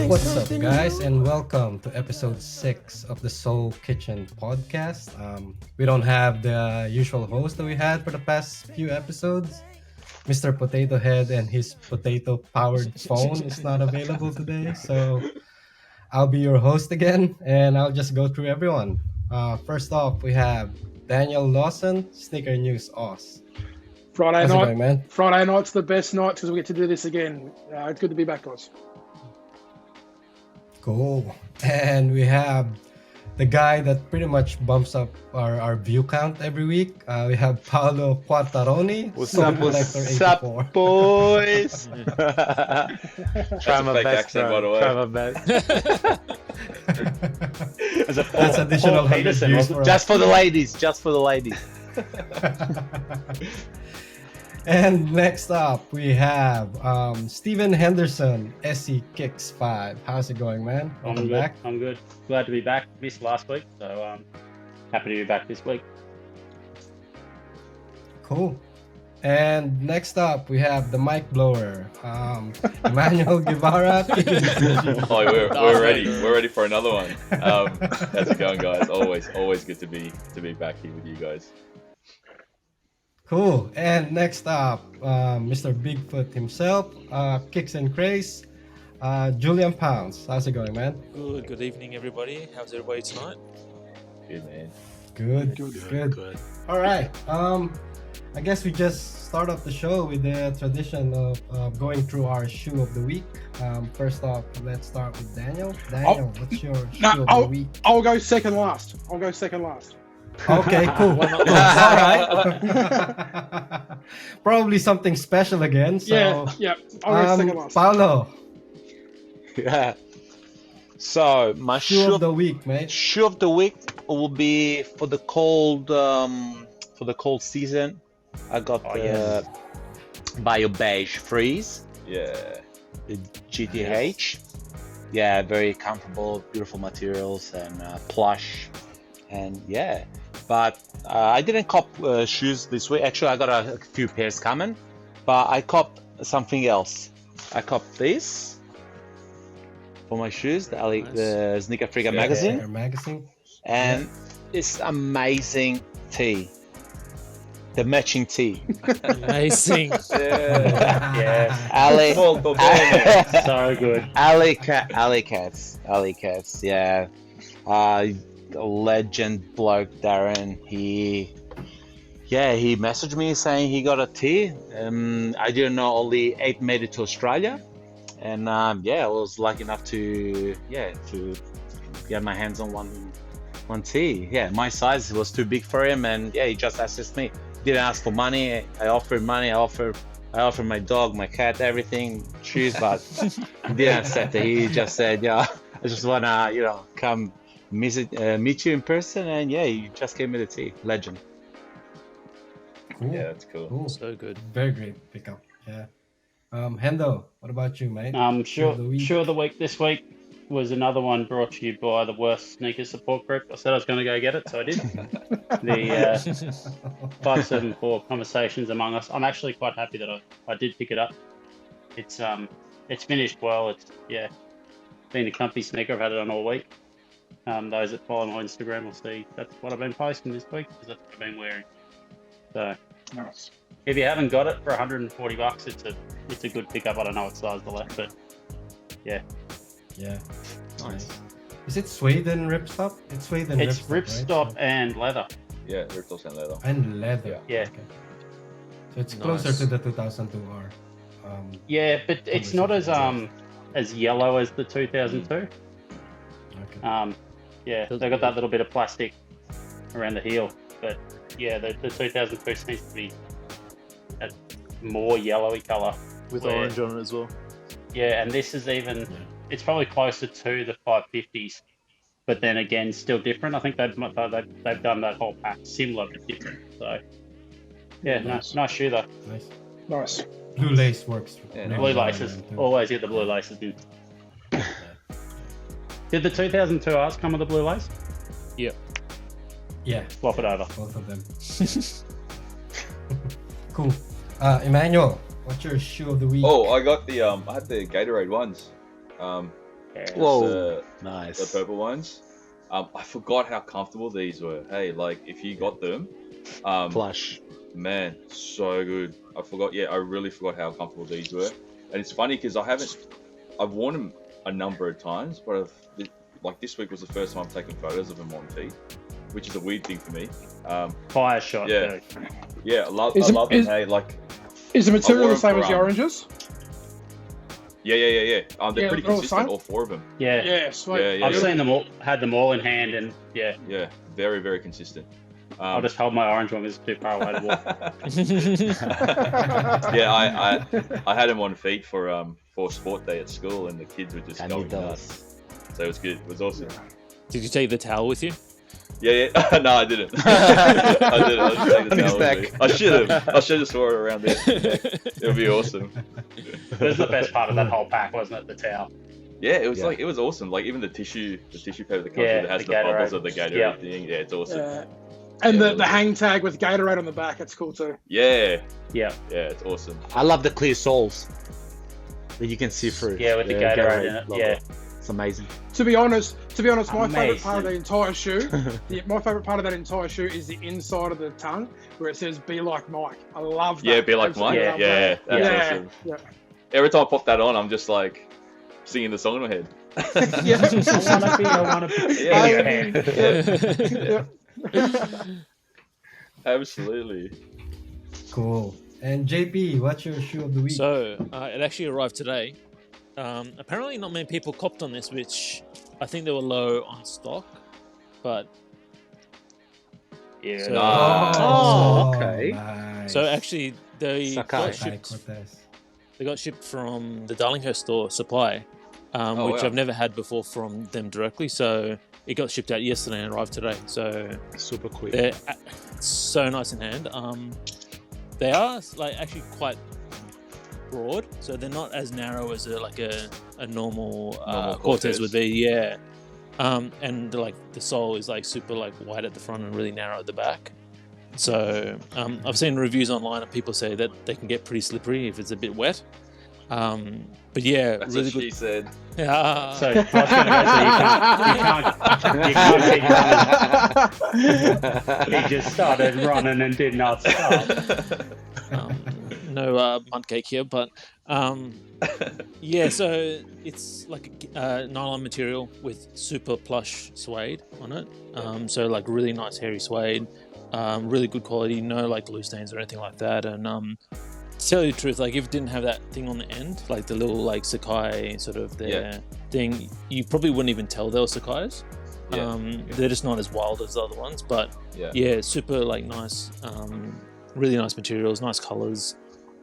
What's up, guys, and welcome to episode 6 of the Soul Kitchen podcast. We don't have the usual host that we had for the past few episodes. Mr. Potato Head and his potato powered phone is not available today, so I'll be your host again, and I'll just go through everyone. First off, we have Daniel Lawson, Sneaker News Oz. Friday How's it night. going, man? Friday night's the best night because we get to do this again. It's good to be back, guys. Cool. And we have the guy that pretty much bumps up our view count every week. We have Paolo Quartaroni, What's Soul up, Collector what's up, 84. boys? Try my fake best, accent, by the bro. way. Try my best. That's additional 100 views for Just for the ladies, just for the ladies. And next up, we have Steven Henderson, SE Kicks 5. How's it going, man? Welcome back. I'm good. Glad to be back. Missed last week, so happy to be back this week. Cool. And next up, we have the mic blower, Emmanuel Guevara. Oh, we're ready. We're ready for another one. How's it going, guys? Always good to be back here with you guys. Cool. And next up, Mr. Bigfoot himself, Kicks and Craze, Julian Pounds. How's it going, man? Good evening, everybody. How's everybody tonight? Good, man. Good. All right. I guess we just start off the show with the tradition of going through our shoe of the week. First off, let's start with Daniel. Daniel, what's your shoe of the week? I'll go second last. Okay, cool. All right. Probably something special again. So, yeah. I'll go second last. Paolo, Yeah. So my shoe of the week, mate. shoe of the week will be for the cold season. I got the Bio Beige Freeze, Yeah. the GTH. Yeah, very comfortable, beautiful materials and plush, and yeah. But I didn't cop shoes this week. Actually, I got a few pairs coming, but I copped something else. I copped this for my shoes, the Sneaker Freaker magazine, magazine. and it's amazing tee. The matching tee. Amazing. Yeah. Ali. So good. Alley Cats. Yeah. A legend bloke, Darren. He messaged me saying he got a tee. I didn't know only 8 made it to Australia, and I was lucky enough to get my hands on one tee. Yeah, my size was too big for him, and he just assisted me. Didn't ask for money. I offered money. I offered my dog, my cat, everything, shoes, but he didn't accept it. He just said, I just wanna come meet you in person, and you just gave me the tea. Legend. Cool. Yeah, that's cool. Cool. So good. Very great pickup. Yeah. Hendo, what about you, mate? Sure of the week. of the week this week was another one brought to you by the worst sneaker support group. I said I was going to go get it, so I did. The 574 Conversations Among Us. I'm actually quite happy that I did pick it up. It's finished well. It's been a comfy sneaker. I've had it on all week. Those that follow my Instagram will see that's what I've been posting this week, because that's what I've been wearing. So Nice. if you haven't got it for $140, it's a good pickup. I don't know what size they're left, but yeah. Yeah. Nice. Is it suede and ripstop? It's suede and It's ripstop, ripstop and leather. Yeah, ripstop and leather. And leather. Yeah. Okay. So it's closer Nice. to the 2002R. Yeah, but it's not as yellow as the 2002. Okay. They got that little bit of plastic around the heel, but the 2002 seems to be a more yellowy color With Where- orange on it as well. Yeah, and this is even it's probably closer to the 550s, but then again still different. I think they've done that whole pack similar but different. So nice shoe though. Nice. Blue lace works. Yeah, really Blue well laces, then, too. always get the blue laces in. Did the 2002Rs come with the blue lace? Yeah, Swap it over. both of them. Cool. Emmanuel, what's your shoe of the week? Oh, I got the I had the Gatorade ones. Whoa, The nice. purple ones. I forgot how comfortable these were. Hey, like if you got them, Plush. man, so good. I forgot. Yeah, I really forgot how comfortable these were. And it's funny because I've worn them a number of times, but like this week was the first time I've taken photos of them on feet, which is a weird thing for me. Fire shot. Yeah. Too. Yeah, I love Is it- them. is- Hey, like Is the material wore the same them as the for, oranges? yeah. They're Yeah, pretty they're all the consistent, same? all four of them. Yeah. Yeah, sweet. Yeah, I've seen them all, had them all in hand, and yeah, Yeah, very, very consistent. I'll just hold my orange one because it's too far away to walk. Yeah, I had them on feet for sport day at school, and the kids were just And he going does. nuts. So it was good. It was awesome. Did you take the towel with you? Yeah. No, I didn't. I didn't. I just take the On his towel with me. neck. I should have. I should have swore it around there. It would be awesome. It was the best part of that whole pack, wasn't it? The towel. Yeah, it was Yeah. like it was awesome. Like even the tissue paper that comes Yeah, with it has the the bubbles Gatorade. of the Gatorade Yeah. thing. Yeah, it's awesome. And Yeah, the hang tag with Gatorade on the back, that's cool too. Yeah, Yeah. it's awesome. I love the clear soles that you can see through. Yeah, with the Gatorade in it. logo. Yeah. It's amazing. To be honest, my favourite part of the Amazing. entire shoe, my favourite part of that entire shoe is the inside of the tongue where it says "Be like Mike." I love that. Yeah, be like Mike. Absolutely Yeah, love that's that. awesome. Yeah. Every time I pop that on, I'm just like singing the song in my head. Yeah. I wanna be Yeah. in your hand. Yeah. Absolutely. Cool. And JP, what's your shoe of the week? So it actually arrived today. Apparently, not many people copped on this, which I think they were low on stock. But Yeah. So- Nice. Oh, okay. Nice. so actually, they Sakai. got Sakai shipped. Cortez. They got shipped from the Darlinghurst store supply, which wow. I've never had before from them directly. So it got shipped out yesterday and arrived today. So Super quick. they're so nice in hand. They are like actually quite broad, so they're not as narrow as a normal Normal Cortez Cortez. would be. Yeah, and like the sole is like super like wide at the front and really narrow at the back. So I've seen reviews online and people say that they can get pretty slippery if it's a bit wet. But yeah, That's really what she good. said. Yeah. So I was going to go. So you can't He just started running and did not stop. No mud cake here, but yeah, so it's like a nylon material with super plush suede on it. So like really nice hairy suede, really good quality, no like glue stains or anything like that. And to tell you the truth, like if it didn't have that thing on the end, like the little like Sakai sort of their thing, you probably wouldn't even tell they were Sakai's. They're just not as wild as the other ones, but yeah, super like nice, really nice materials, nice colors.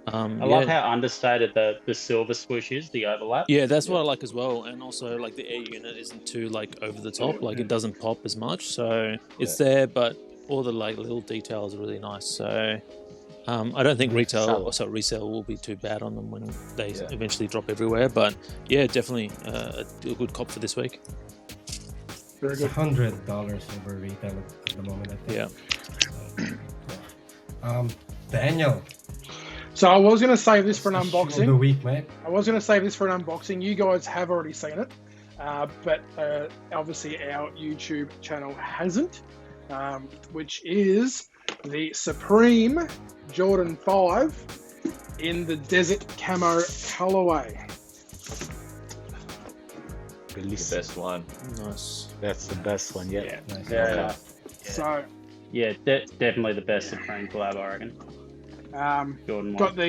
I love how understated the silver swoosh is, the overlap. Yeah, that's what I like as well, and also like the air unit isn't too like over the top, like it doesn't pop as much, so it's there, but all the like little details are really nice. So I don't think resale will be too bad on them when they eventually drop everywhere, but yeah, definitely a good cop for this week. Very It's good. $100 over retail at the moment, I think. Yeah. Daniel, So I was going to save this for an shoe of the unboxing. week, mate. I was going to save this for an unboxing. You guys have already seen it, but obviously our YouTube channel hasn't, which is the Supreme Jordan 5 in the Desert Camo colorway. The Bellissimo. best one. Nice. That's the best one yet. Yeah, Nice. very nice. So Yeah, definitely the best Supreme collab, I reckon. Jordan got one.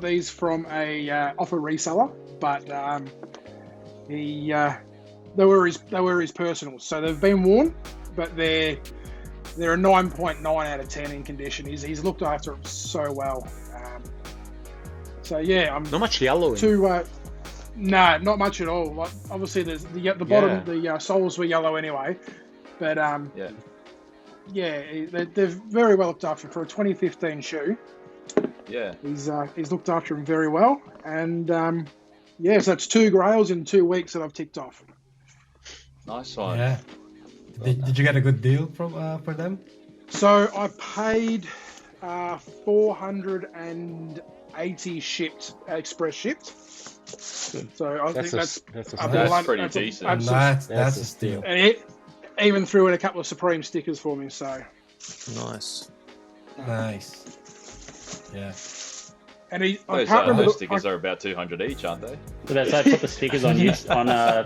these from a off a reseller, but they were his personals, so they've been worn, but they're a 9.9 out of 10 in condition. He's looked after them so well. So yeah, I'm Not much yellow in. too. No, not much at all. Like obviously, there's the bottom, the soles were yellow anyway, but they're very well looked after for a 2015 shoe. Yeah. He's looked after him very well, and so it's 2 grails in 2 weeks that I've ticked off. Nice one. Yeah. Did you get a good deal from for them? So I paid 480 shipped, express shipped. So I think that's pretty decent. That's a steal. And it even threw in a couple of Supreme stickers for me. So Nice. Nice. Yeah. and I Those, can't remember. those stickers are about 200 each, aren't they? So that's like put the stickers on you on Yeah.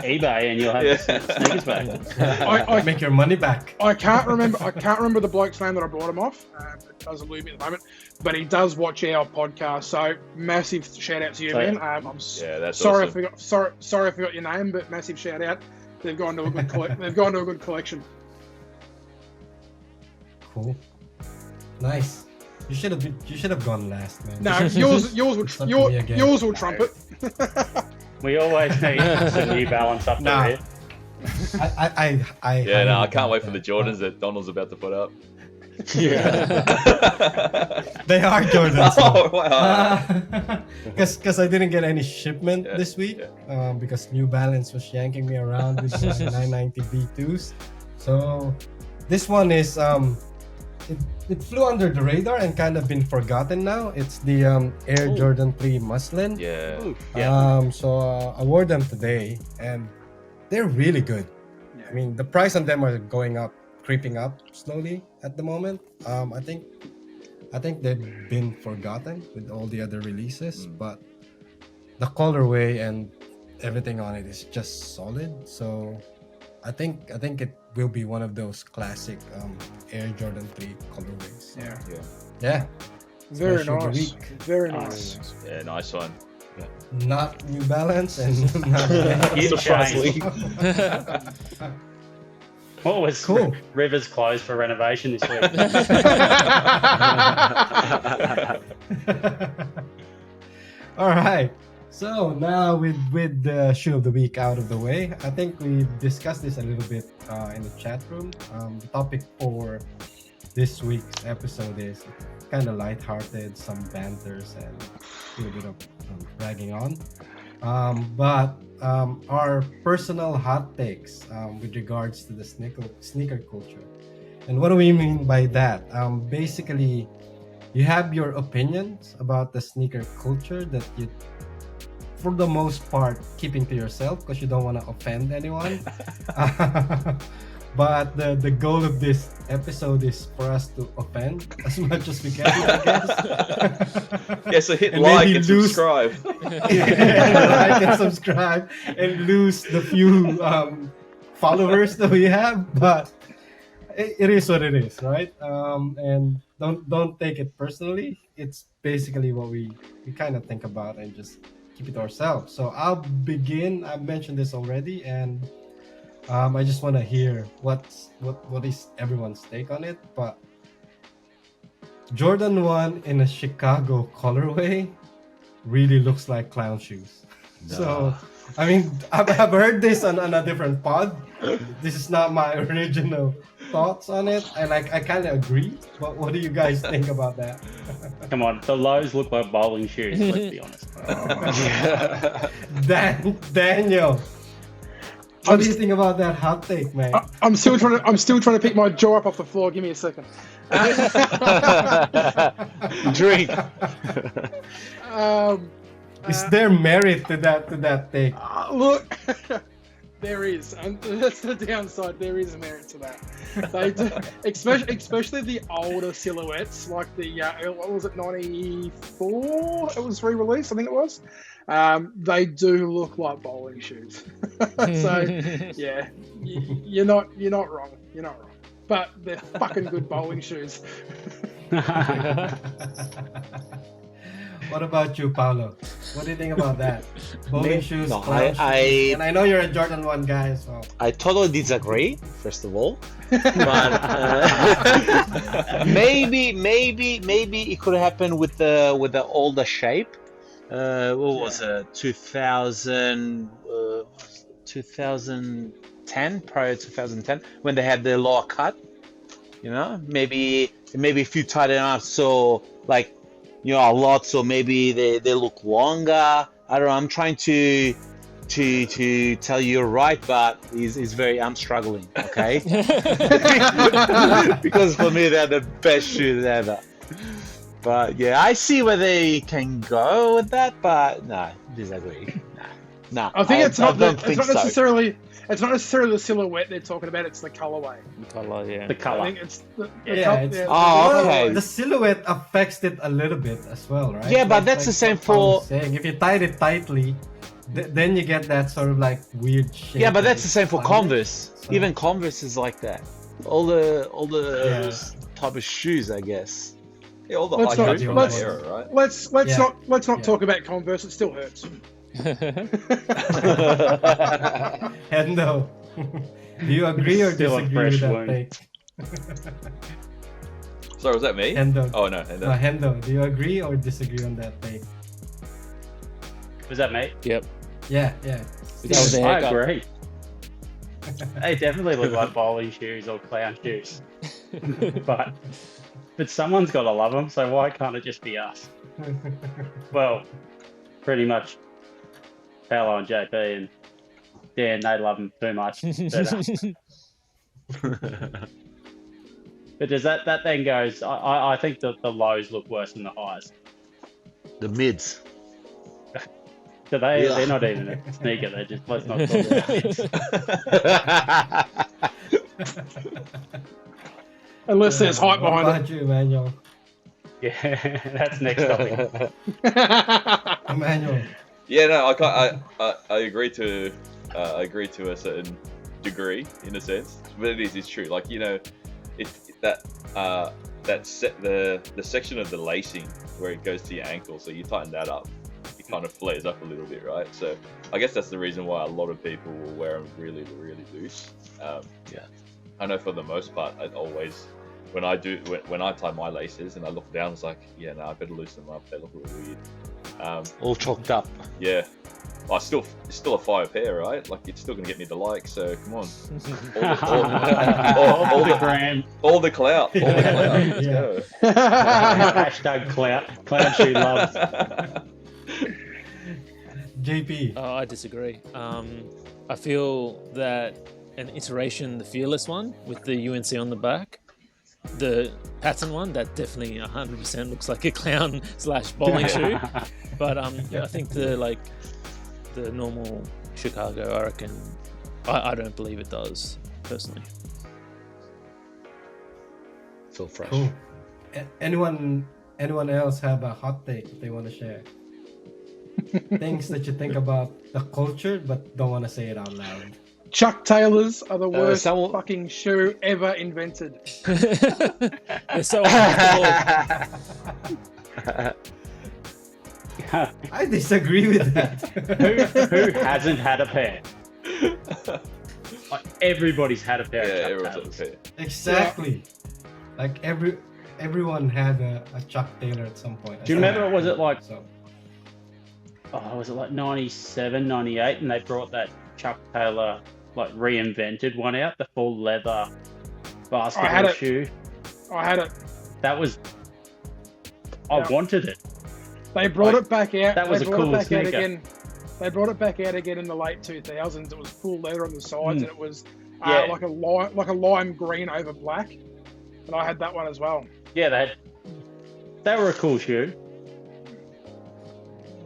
eBay, and you'll have the sneakers back. I Make your money back. I can't remember the bloke's name that I bought him off. It doesn't leave me at the moment, but he does watch our podcast. So massive shout out to you, man. Yeah, that's sorry awesome. sorry I forgot your name, but massive shout out. They've gone to a good they've gone to a good collection. Cool. Nice. You should have gone last, man. No, It's up to me again. yours will trumpet. We always need some New Balance up Nah. there. I Yeah, no, I can't wait that, for the Jordans that Donald's about to put up. Yeah. They are Jordans. Oh, wow. Because I didn't get any shipment Yeah, this week yeah. because New Balance was yanking me around with my 990 B2s. So this one is it flew under the radar and kind of been forgotten now. It's the Air Jordan 3 Muslin. Yeah. So I wore them today and they're really good. Yeah. I mean, the price on them are creeping up slowly at the moment. I think they've been forgotten with all the other releases, but the colorway and everything on it is just solid. So I think it will be one of those classic Air Jordan 3 colorways. Yeah, Yeah. very Smash of the nice, week. very nice. Yeah, nice one. Not New Balance and not Huge Surprisingly. change. What was Cool. Rivers closed for renovation this week? All right. So now with the shoe of the week out of the way, I think we discussed this a little bit in the chat room. The topic for this week's episode is kind of lighthearted, some banters, and a little bit of bragging on. But our personal hot takes with regards to the sneaker culture. And what do we mean by that? Basically, you have your opinions about the sneaker culture that you, for the most part, keeping to yourself because you don't want to offend anyone. But the goal of this episode is for us to offend as much as we can, I guess. Yeah, so hit And like maybe and lose- subscribe. Like and subscribe and lose the few followers that we have, but it is what it is, right? And don't take it personally. It's basically what we kind of think about and just keep it to ourselves. So I'll begin. I've mentioned this already, and I just want to hear what is everyone's take on it. But Jordan 1 in a Chicago colorway really looks like clown shoes. So, I mean, I've heard this on a different pod. This is not my original thoughts on it, and I kind of agree. But what do you guys think about that? Come on, the lows look like bowling shoes. Let's be honest. Daniel, what do you think about that hot take, man? I'm still trying to pick my jaw up off the floor. Give me a second. Drink. Is there merit to that take? Look, there is, and that's the downside. There is merit to that. They do, especially the older silhouettes, like the what was it, 94? It was re-released, I think it was. They do look like bowling shoes. So yeah, you're not wrong. You're not wrong. But they're fucking good bowling shoes. What about you, Paolo? What do you think about that? Bowling shoes, No, clown shoes? And I know you're a Jordan 1 guy, so... I totally disagree, first of all. But maybe it could happen with the older shape. What was it? 2010, prior to 2010, when they had the lower cut. You know, maybe if you tighten up so like, you know, a lot, so maybe they look longer. I don't know. I'm trying to to tell you you're right, but I'm struggling. Okay, because for me they're the best shoes ever. But yeah, I see where they can go with that, but no, disagree. Nah. I think it's not so. necessarily the silhouette they're talking about. It's the colorway. Color, yeah. The I color. think it's the okay. The silhouette affects it a little bit as well, right? Yeah, but that's the same what Paul for. was saying. If you tied it tightly, then you get that sort of like weird shape. Yeah, but that's the same for on it. Converse. So- Even Converse is like that. All the Yeah. type of shoes, I guess. Yeah, all the Let's high not- cuts from let's- that era, right? Let's Yeah. not Yeah. talk about Converse. It still hurts. Hendo, do you agree or Still a disagree with fresh that wound. take? Sorry, was that me? Hendo. Oh no, No, Hendo, do you agree or disagree on that take? Was that me? Yep. Yeah. That was the I haircut. agree. They definitely look like bowling shoes or clown shoes. but someone's got to love them, so why can't it just be us? Well, pretty much Paolo and JP and Dan, they love them too much. But does that then goes, I think the lows look worse than the highs. The mids. So they, Yeah. they're not even a sneaker, they're just, let's not talk about it. Unless there's hype What behind about you, Emmanuel? Yeah, that's next topic. it. Emmanuel. Yeah, no, I agree to a certain degree in a sense, but it's true. Like the section of the lacing where it goes to your ankle, so you tighten that up, it kind of flares up a little bit, right? So I guess that's the reason why a lot of people will wear them really, really loose. Yeah. I know for the most part, I always when I tie my laces and I look down, it's like, yeah, no, I better loosen them up. They look a little weird. All chalked up. Yeah. It's still a fire pair, right? Like, it's still gonna get me the like. So come on, All the gram. all the clout, Let's Yeah. go. Hashtag cloud shoe loves. JP. Oh, I disagree. I feel that an iteration, the Fearless one with the UNC on the back, the pattern one, that definitely 100% looks like a clown / bowling shoe. But I think the normal Chicago, I reckon, I don't believe it does personally. So fresh. Cool. Anyone else have a hot take that they want to share? Things that you think about the culture but don't want to say it out loud. Chuck Taylors are the worst someone- fucking shoe ever invented. They're so uncomfortable. I disagree with that. Who hasn't had a pair? Like, everybody's had a pair Yeah, of Chuck everyone's Taylors. at the pair. Exactly. Like everyone had a Chuck Taylor at some point. Do you remember, was it like, So was it like 97, 98, and they brought that Chuck Taylor, like, reinvented one out, the full leather I had basketball it. shoe? I had it. That was, I Yeah. wanted it. They brought it back out. that was they a brought cool it back out sneaker. again. They brought it back out again in the late 2000s. It was full leather on the sides, and it was Yeah. like a lime green over black. And I had that one as well. Yeah, they were a cool shoe.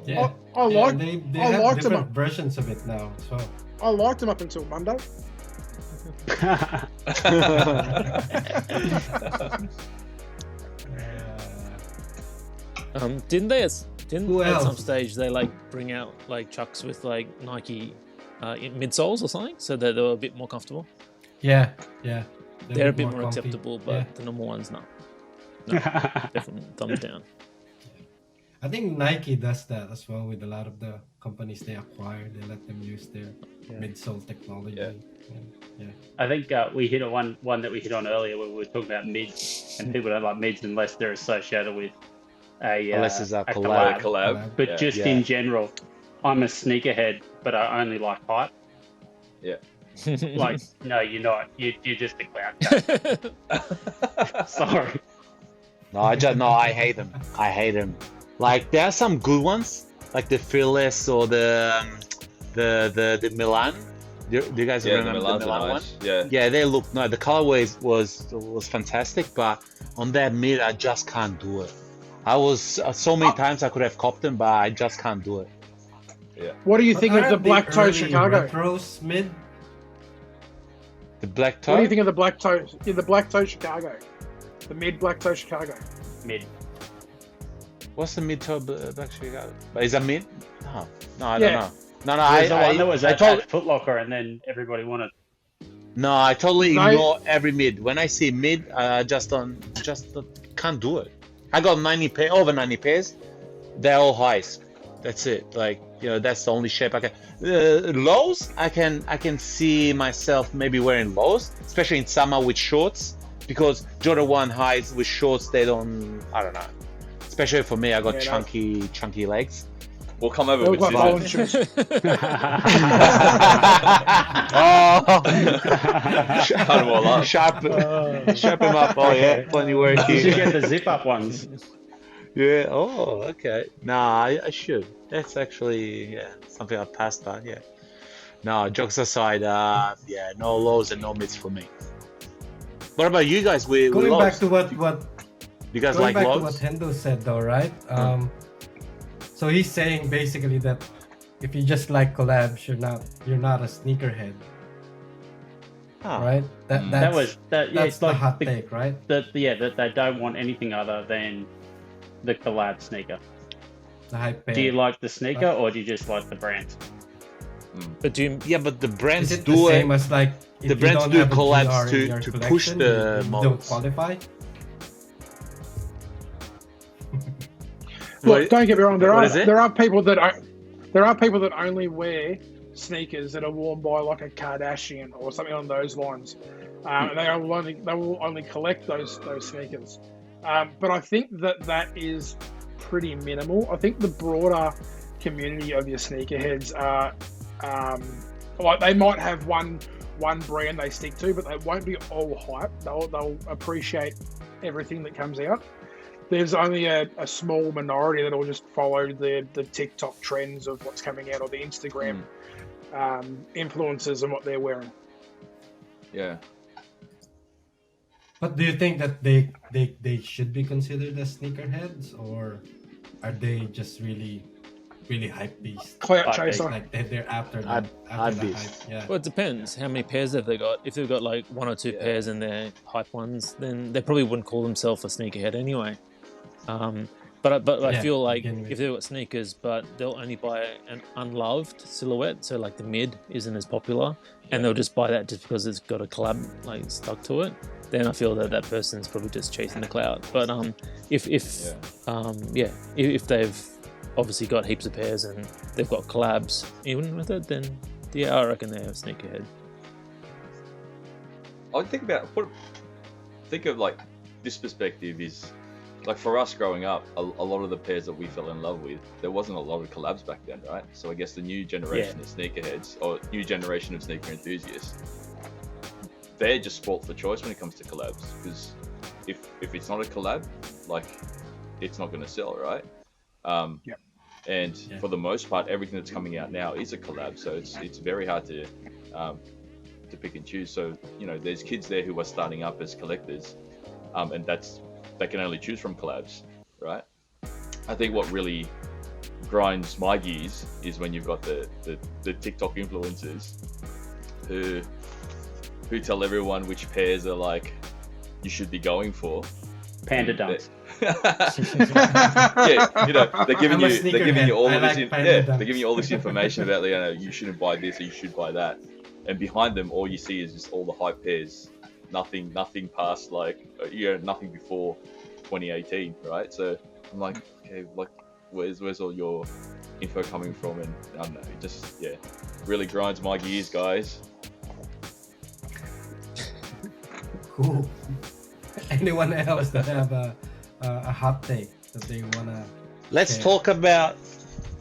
yeah. I liked. They I have liked them. different versions of it now. So I liked them up until Monday. Didn't Who at some else? stage they bring out Chucks with Nike midsoles or something, so that they were a bit more comfortable? yeah. They're a bit more comfy. acceptable, but Yeah. the normal ones, no. Definitely thumbs down. I think Nike does that as well with a lot of the companies they acquire. They let them use their midsole technology. Yeah. Yeah. I think we hit on one that we hit on earlier where we were talking about mids, and people don't like mids unless they're associated with Unless it's a a collab. Collab. But Yeah. just in general, I'm a sneakerhead, but I only like hype. Yeah. Like, no, you're not. You're just a clown. Sorry. No, I hate them. I hate them. Like, there are some good ones, like the Fearless or the the Milan. Do you guys Yeah, the remember Milans the are Milan one? nice. Yeah. Yeah, they look no. The colorways was fantastic, but on that mid, I just can't do it. I was so many times I could have copped them, but I just can't do it. What do you But think of the aren't black toe early Chicago? retros mid? The black toe. What do you think of the black toe? Yeah, the black toe Chicago, the mid black toe Chicago. Mid. What's the mid toe black Chicago? Is that mid? No, I Yeah. don't know. No, There's the one that was I at Foot Locker, and then everybody wanted. No, I totally No. ignore every mid. When I see mid, just can't do it. I got over 90 pairs. They're all highs. That's it. Like, that's the only shape I can. Lows, I can see myself maybe wearing lows, especially in summer with shorts, because Jordan 1 highs with shorts, I don't know. Especially for me, I got chunky legs. We'll come over They with look like bowling scissors. shoes. Oh, Cut 'em all up. sharpen them up. Oh yeah, plenty work You should here. get the zip up ones. Yeah. Oh, okay. Nah, I should. That's actually something I passed by. Yeah. No, jokes aside. No lows and no mids for me. What about you guys? We Going lows? back to what You guys going like back lows? to what Hendo said though, right? So he's saying basically that if you just like collabs, you're not a sneakerhead, Ah. right? That's It's the like hot take, right? that they don't want anything other than the collab sneaker. The hype pair. Do you like the sneaker or do you just like the brand? But do you, Yeah, but the brands Is it the do same it. as like if the you brands don't do have a collabs GR in your to push collection, the you don't models. qualify? Look, don't get me wrong. What is it? There are people that only wear sneakers that are worn by like a Kardashian or something on those lines, and they will only collect those sneakers. But I think that is pretty minimal. I think the broader community of your sneakerheads are like they might have one brand they stick to, but they won't be all hype. They'll appreciate everything that comes out. There's only a small minority that will just follow the TikTok trends of what's coming out or the Instagram influencers and what they're wearing. Yeah. But do you think that they should be considered as sneakerheads, or are they just really hype beasts? Clout Hype chaser. Like they're after the Hype hype. beast. Yeah. well, it depends. How many pairs have they got? If they've got like one or two pairs and they're hype ones, then they probably wouldn't call themselves a sneakerhead anyway. But I Yeah, feel like begin with. if they've got sneakers, but they'll only buy an unloved silhouette, so like the mid isn't as popular, and they'll just buy that just because it's got a collab like stuck to it, then I feel that person's probably just chasing the clout. But if they've obviously got heaps of pairs and they've got collabs even with it, then yeah, I reckon they're a sneakerhead. I would think of like this perspective is like for us growing up, a lot of the pairs that we fell in love with, there wasn't a lot of collabs back then, right? So I guess the new generation of sneakerheads or new generation of sneaker enthusiasts, they're just sport for choice when it comes to collabs, because if it's not a collab, like it's not going to sell, right? And for the most part, everything that's coming out now is a collab, so it's very hard to pick and choose. So there's kids there who are starting up as collectors, and they can only choose from collabs, right? I think what really grinds my gears is when you've got the TikTok influencers who tell everyone which pairs are like you should be going for. Panda dunks. They're giving you all of this. They're dunks. giving you all this information about you shouldn't buy this or you should buy that, and behind them, all you see is just all the hype pairs. Nothing past nothing before 2018, right? So I'm like, okay, like where's all your info coming from? And I don't know, it just really grinds my gears, guys. Cool. Anyone else that have a hot take that they wanna? Let's share? talk about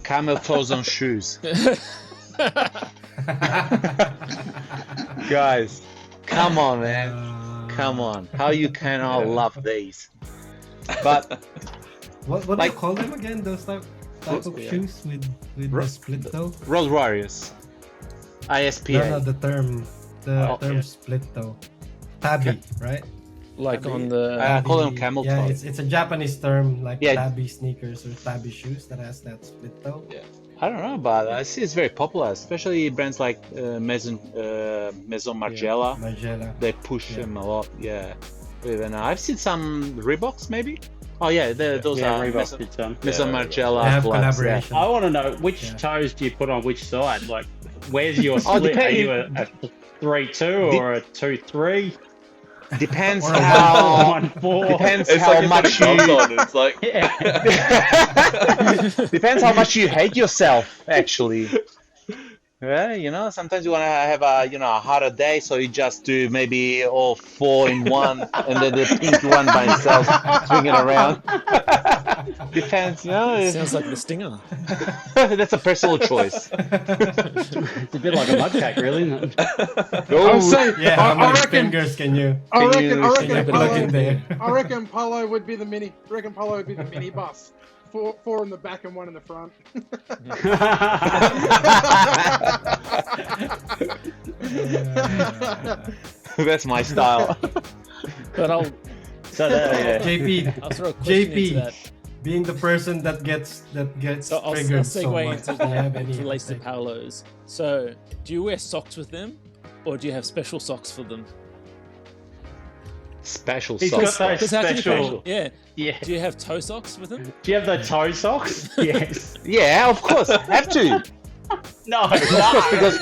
camel toes on shoes, guys. Come on, man. Come on. How you cannot love these? But What do Like- you call them again? Those type type of Yeah. shoes with Ro- the split toe? Road Warriors. ISPA. No, the term yeah. split toe. Tabi, right? Like on the I call them Tabi- camel Yeah, toe. it's a Japanese term like Yeah. tabi sneakers or tabi shoes that has that split toe. I don't know, but I see it's very popular, especially brands like Maison Margiela. Margiela. They push Yeah. them a lot. Yeah. Even I've seen some Reeboks maybe. Oh yeah, those Yeah, are Reebok Maison, did some. Maison Yeah, Margiela. They have collabs, collaboration. I want to know which Yeah. toes do you put on which side? Like, where's your Oh, split? Are depend- you a 3-2 or a 2-3? Yeah. Depends Or a how 1-4? depends It's how like much it's like you on. It's like Yeah. depends how much you hate yourself actually. Yeah, sometimes you want to have a harder day, so you just do maybe all 4 in one, and then the pink one by itself, swing it around. Depends, sounds like the stinger. That's a personal choice. It's a bit like a mud cake, really, isn't it? I'll say, Yeah, how I many reckon, fingers can you I Can reckon, you- I can you reckon, plug in Polo, there? I reckon Polo would be the mini. I reckon Polo would be the mini bus. Four in the back and 1 in the front. That's my style. But I'll So there, yeah. JP, throw a question into JP, that. being the person that gets So I'll triggered segue so much. into Do you have that any relates to like- Palos. So do you wear socks with them, or do you have special socks for them? Special He's sauce. got those Because how can you special. yeah. Yeah. Do you have toe socks with them? Do you have the toe socks? Yes. Yeah, of course, have to. No. Of course, because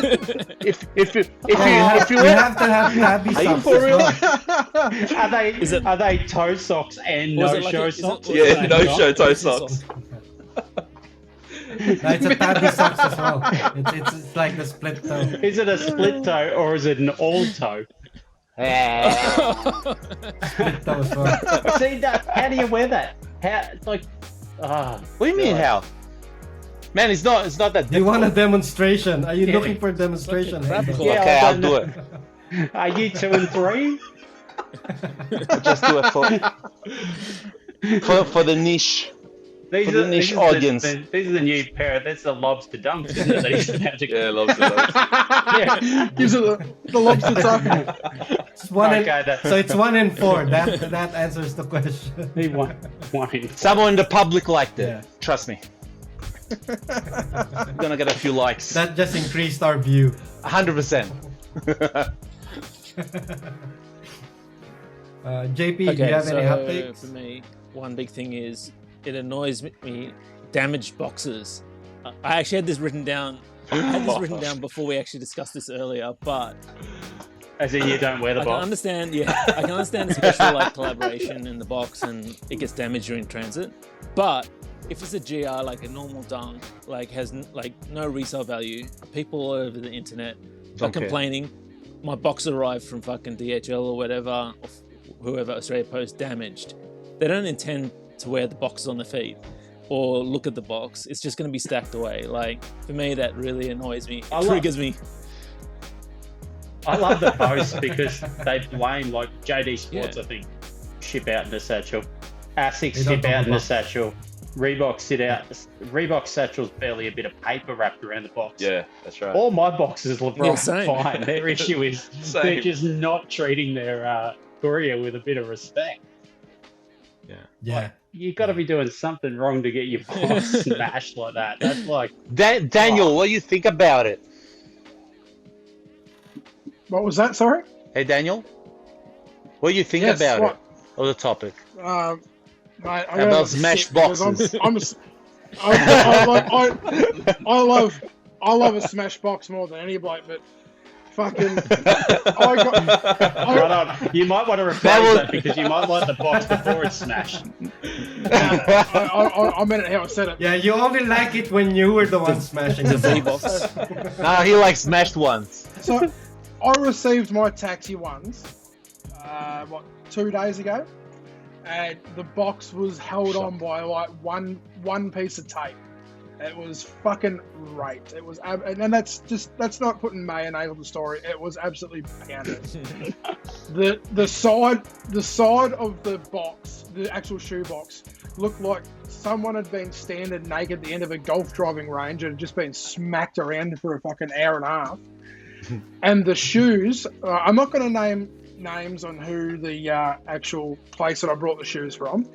if you You wear, have to have tabby Are you socks for as real? well. Are they Is it- are they toe socks and Or is no it like show a- is it- socks? or is it Yeah, like no a- show toe is it socks. No, it's a tabby socks as well. It's like the split toe. Is it a split toe or is it an all toe? Split toe as well. See that? How do you wear that? How it's like? Ah, what do you mean how? Man, it's not that Do you want a difficult. demonstration? Are you Yeah. looking for a demonstration? Like a crab Hey, claw. Yeah, Okay, I've I'll done do it. are you 2 and 3? I'll just do it for the niche. These For the niche these audience. These are the new pair. That's the lobster dunks, isn't it? That he's about to Yeah, loves it. Yeah. Gives it the lobster tuck. It's one in- Okay, that- so it's 1 in 4. That answers the question. He won. In. Someone in the public liked it. Yeah. Trust me. Gonna get a few likes. That just increased our view. 100%. JP, do you have any hot takes? for me, one big thing is it annoys me damaged boxes. I actually had this written down. I had this written down before we actually discussed this earlier, but As in, you don't wear the I can box. understand. Yeah, I can understand the special like collaboration in the box and it gets damaged during transit. But if it's a GR like a normal dunk, like has like no resale value, people all over the internet are Don't care. complaining. My box arrived from fucking DHL or whatever, or whoever Australia Post damaged. They don't intend to wear the boxes on their feet or look at the box. It's just going to be stacked away. Like for me, that really annoys me. It triggers me. I love the posts because they blame like JD Sports. Yeah. I think ship out in a satchel. Asics They don't ship out talk in a about- satchel. Reebok sit out. Reebok satchel's barely a bit of paper wrapped around the box. Yeah, that's right. All my boxes look Yeah, same. fine. Their issue is they're Same. just not treating their courier with a bit of respect. Yeah. You've got to be doing something wrong to get your box smashed like that. That's like, Daniel, what do you think about it? What was that? Sorry. Hey, Daniel? What do you think Yes, about what? it? Of the topic? Mate, I About gotta have a smashed sip because boxes. I love a smash box more than any bloke, but fucking hold on. You might want to rephrase That that, was- because you might like the box before it's smashed. I meant it how I said it. Yeah, you only like it when you were the one smashing The the V box. box. No, he likes smashed ones. So I received my taxi ones, 2 days ago, and the box was held on by like one piece of tape. It was fucking great. It was, and that's not putting mayonnaise on the story. It was absolutely pounded. the side of the box, the actual shoe box, looked like someone had been standing naked at the end of a golf driving range and had just been smacked around for a fucking hour and a half. And the shoes, I'm not going to name names on who the actual place that I brought the shoes from,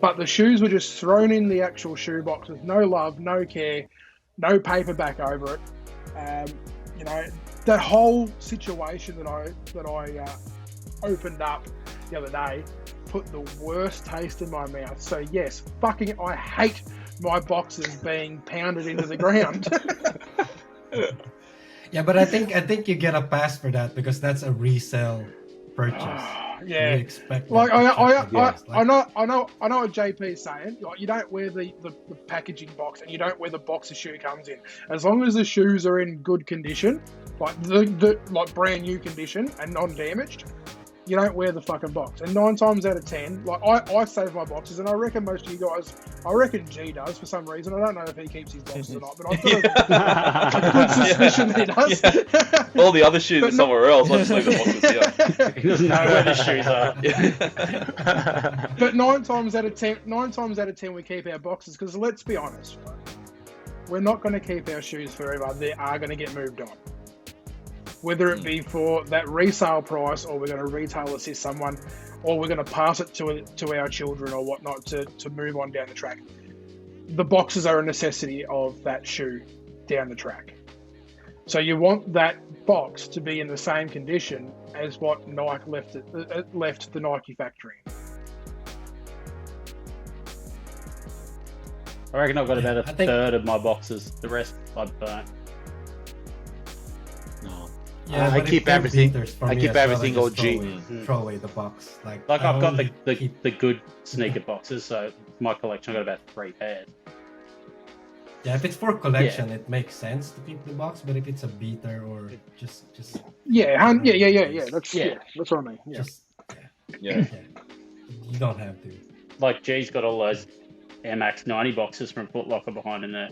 but the shoes were just thrown in the actual shoe box with no love, no care, no paperback over it. You know, that whole situation that I opened up the other day put the worst taste in my mouth. So yes, fucking, I hate my boxes being pounded into the ground. Yeah, but I think you get a pass for that because that's a resale purchase. Yeah, we expect like that to check the I box. know what JP's saying. Like, you don't wear the packaging box, and you don't wear the box the shoe comes in. As long as the shoes are in good condition, like the like brand new condition and non-damaged, you don't wear the fucking box. And 9 times out of 10, like I save my boxes, and I reckon most of you guys, I reckon G does for some reason. I don't know if he keeps his boxes or not, but I've got a good suspicion he does. Yeah. All the other shoes are somewhere else. I just leave the boxes here. He doesn't know where the shoes are. But 9 times out of 10, we keep our boxes because let's be honest, right? We're not going to keep our shoes forever. They are going to get moved on. Whether it be for that resale price, or we're going to retail assist someone, or we're going to pass it to our children or whatnot to move on down the track. The boxes are a necessity of that shoe down the track. So you want that box to be in the same condition as what Nike left the Nike factory. I reckon I've got about a third of my boxes. The rest I burnt. No. Yeah, I but keep if they're everything. beaters for I me keep as well, everything just OG. Throw away the box. Like I've I got only the keep- good sneaker boxes, so my collection I've got about 3 pairs. Yeah, if it's for collection, it makes sense to keep the box. But if it's a beater or just Yeah. That's what I mean. Yeah. just Yeah. you don't have to. Like G's got all those Air Max 90 boxes from Foot Locker behind in there.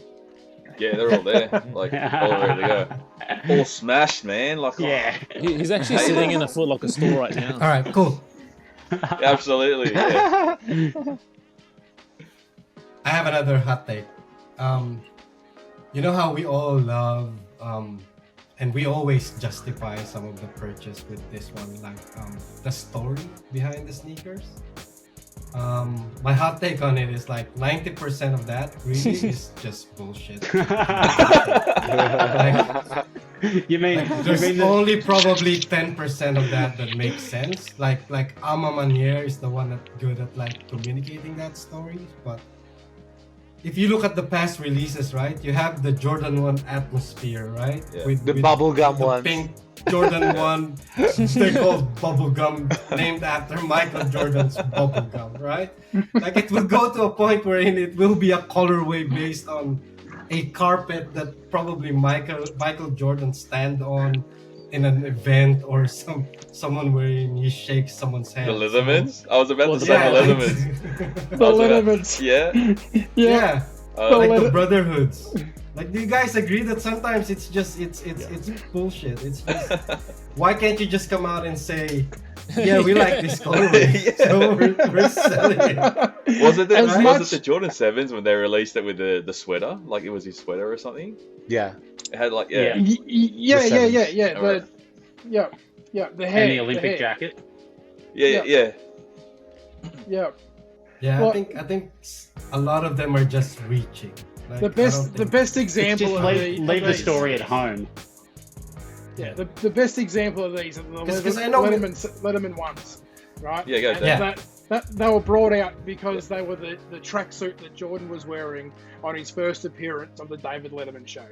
Yeah, they're all there. Like, all ready to go. All smashed, man. Like, Yeah. He's actually sitting in a Foot Locker store right now. All right, cool. Absolutely. Yeah. I have another hot take. You know how we all love and we always justify some of the purchase with this one, like the story behind the sneakers. My hot take on it is like 90% of that really is just bullshit. You mean There's only probably 10% of that makes sense. Like Ama Manier is the one that's good at like communicating that story. But if you look at the past releases, right, you have the Jordan 1 Atmosphere, right? Yeah. With The bubblegum the ones. pink Jordan 1, they called bubblegum, named after Michael Jordan's bubblegum, right? Like it will go to a point wherein it will be a colorway based on a carpet that probably Michael Jordan stand on in an event, or someone wherein he shakes someone's hand. The Leathermans? I was about to say Yeah, the like- Leathermans. The Lettermans. Yeah. Yeah, The like the Leather- brotherhoods. Like, do you guys agree that sometimes it's just it's bullshit? It's just, why can't you just come out and say, yeah, we like this colorway, Yeah. so we're selling it. Was it As much- the Jordan 7s when they released it with the sweater? Like it was his sweater or something? Yeah. It had like, Yeah. Yeah. The sevens. The hair. and the Olympic hair. jacket. Yeah. Yeah. Yeah, Well- I think a lot of them are just reaching. Like, The I don't best think- example Just of leave the these- story at home. Yeah, the best example of these are the 'Cause I know- Letterman ones, right? Yeah, go And Dan. that they were brought out because they were the tracksuit that Jordan was wearing on his first appearance on the David Letterman show,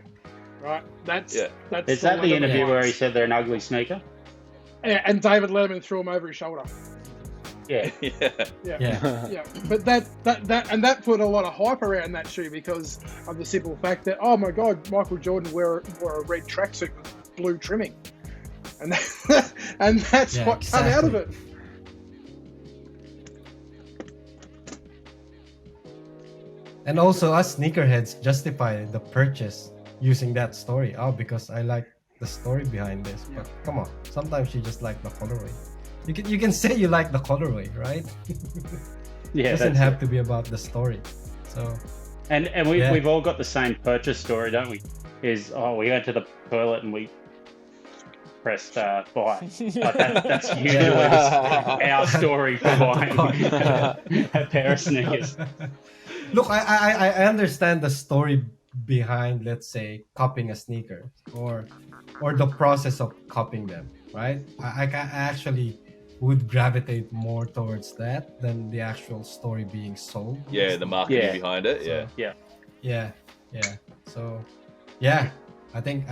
right? That's Yeah. that's Is that the Letterman interview where he ones. said they're an ugly sneaker? Yeah, and David Letterman threw him over his shoulder. Yeah. Yeah. Yeah. Yeah, but that put a lot of hype around that shoe because of the simple fact that, oh my God, Michael Jordan wore a red tracksuit with blue trimming, and that's Yeah, what came out of it. And also, us sneakerheads justify the purchase using that story. Oh, because I like the story behind this. But come on, sometimes you just like the colorway. You can say you like the colorway, right? Yeah, It doesn't that's have it. to be about the story. So And Yeah. we've all got the same purchase story, don't we? We went to the toilet and we pressed buy. Like that's usually our story for buying a pair of sneakers. Look, I understand the story behind, let's say, copying a sneaker or the process of copying them, right? I actually would gravitate more towards that than the actual story being sold. Yeah, the marketing Yeah. behind it. Yeah. Yeah, yeah. So, yeah, I think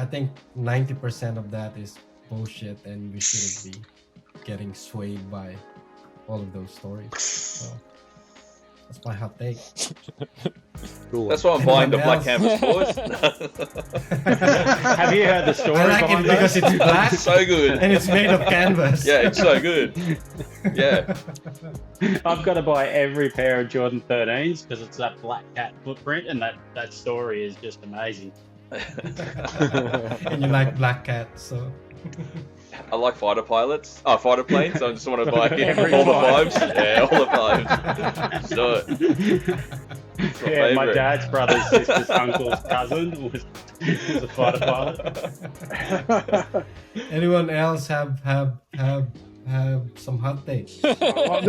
90% of that is bullshit, and we shouldn't be getting swayed by all of those stories. So that's my hot take. Cool. That's why I'm buying the Anyone black else? canvas, boys. Have you heard the story I like it behind because those? it's black So good. and it's made of canvas. Yeah, it's so good. Yeah. I've got to buy every pair of Jordan 13s because it's that black cat footprint, and that story is just amazing. And you like black cat, so I like fighter pilots. Oh, fighter planes. So I just want to buy Every all the five. vibes. Yeah, all the vibes. Just do it. It's my Yeah, my favourite. dad's brother's sister's uncle's cousin was a fighter pilot. anyone else have some hot takes? Oh,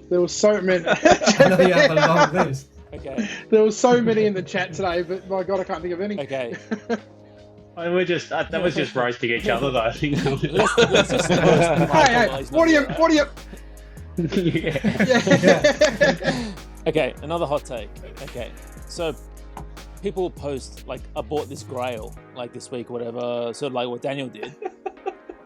there was so many. I know you have a long list. Okay. There was so many in the chat today, but my God, I can't think of any. Okay. And we're just that was just roasting each other though. I think. Let's just Hey, what do you? Yeah. Yeah. Okay, another hot take. Okay, so people post like I bought this grail like this week or whatever, sort of like what Daniel did.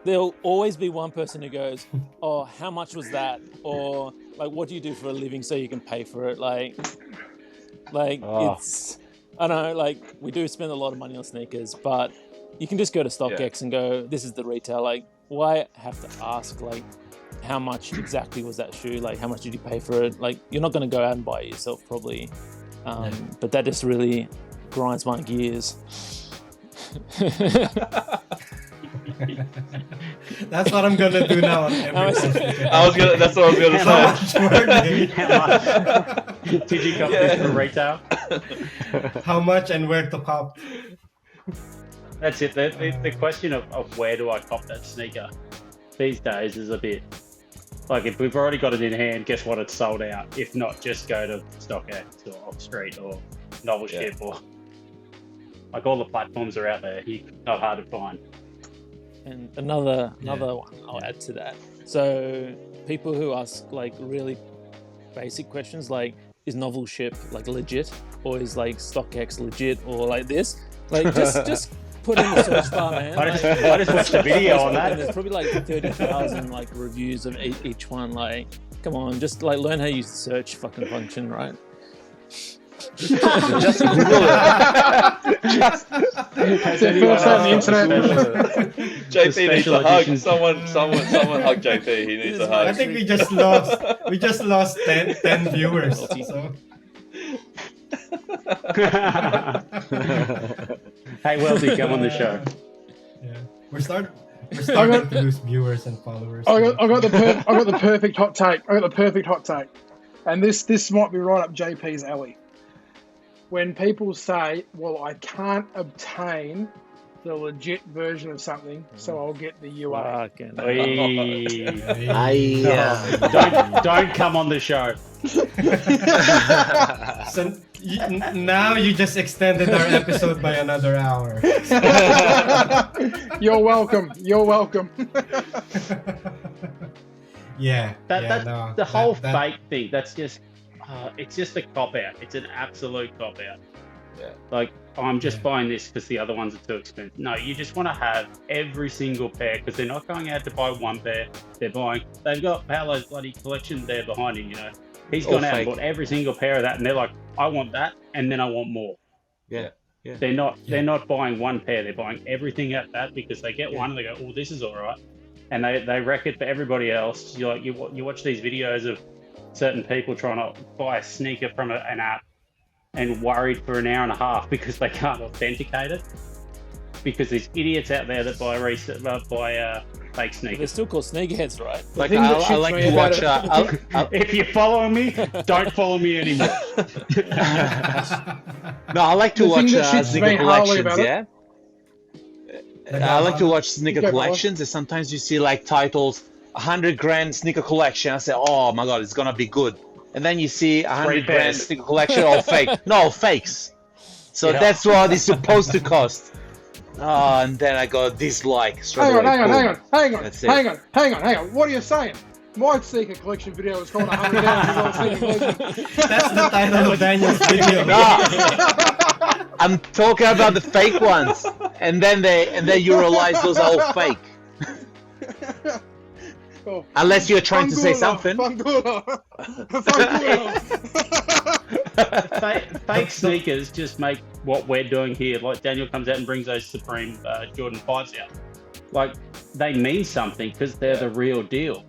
There'll always be one person who goes, "Oh, how much was that?" Or like, "What do you do for a living so you can pay for it?" Like Oh. it's I don't know. Like we do spend a lot of money on sneakers, but you can just go to StockX and go, "This is the retail." Like, why have to ask like? How much exactly was that shoe? Like, how much did you pay for it? Like, you're not going to go out and buy it yourself, probably. But that just really grinds my gears. That's what I'm gonna do now on every post. That's what I was gonna How say. much were they? How much? Did you cop this for retail? How much and where to cop? That's it. The question of where do I cop that sneaker these days is a bit like if we've already got it in hand, guess what? It's sold out. If not, just go to StockX or Off Street or Novel Ship or like all the platforms are out there. Not hard to find. And another one I'll add to that. So people who ask like really basic questions like, is Novel Ship like legit, or is like StockX legit, or like this? Like just put in the search bar, man. I just watched a video on that. And there's probably like 30,000 like reviews of each one. Like, come on, just like learn how to use the search fucking function, right? Just Google it. It's the first on the internet. JT needs a hug. editions. Someone hug JT. He needs a I hug. think we just lost 10 viewers. So. Hey, Weldy, come on the show. Yeah, we're starting to lose viewers and followers. I got the perfect hot take. I got the perfect hot take, and this might be right up JP's alley. When people say, "Well, I can't obtain the legit version of something, so I'll get the UA." Fucking Don't come on the show. So now you just extended our episode by another hour. You're welcome. You're welcome. Yeah. The whole fake thing. That's just it's just a cop out. It's an absolute cop out. Yeah. Like I'm just buying this because the other ones are too expensive. No, you just want to have every single pair because they're not going out to buy one pair. They've got Paolo's bloody collection there behind him. You know, he's All gone out and fake. bought every single pair of that, and they're like, I want that, and then I want more. Yeah. They're not buying one pair. They're buying everything at that because they get one and they go, oh, this is all right, and they wreck it for everybody else. You watch these videos of certain people trying to buy a sneaker from an app, and worried for an hour and a half because they can't authenticate it. Because there's idiots out there that buy fake But they're sneakers. still called sneakheads, right? Like thing that I shits like me to about watch. it- If you're following me, don't follow me anymore. No, I like to The thing watch that shits sneaker me Harley collections. about it- Yeah. Like, I like to watch sneaker Go, Harley. collections, and sometimes you see like titles, 100 grand sneaker collection. I say, oh my god, it's gonna be good. And then you see 100 grand pairs. sneaker collection, all fake. No, fakes. So Yeah. that's what it's supposed to cost. Oh, and then I go dislike straight Hang on, away. hang on, Boom. hang on, hang on, That's it. hang on. What are you saying? My sneaker collection video was called $100 sneaker collection. That's the title of Daniel's video. No, I'm talking about the fake ones, and then you realize those are all fake. Oh, Unless you're trying to say something. Fangulo. Fake sneakers just make what we're doing here. Like Daniel comes out and brings those Supreme Jordan 5s out. Like they mean something because they're the real deal.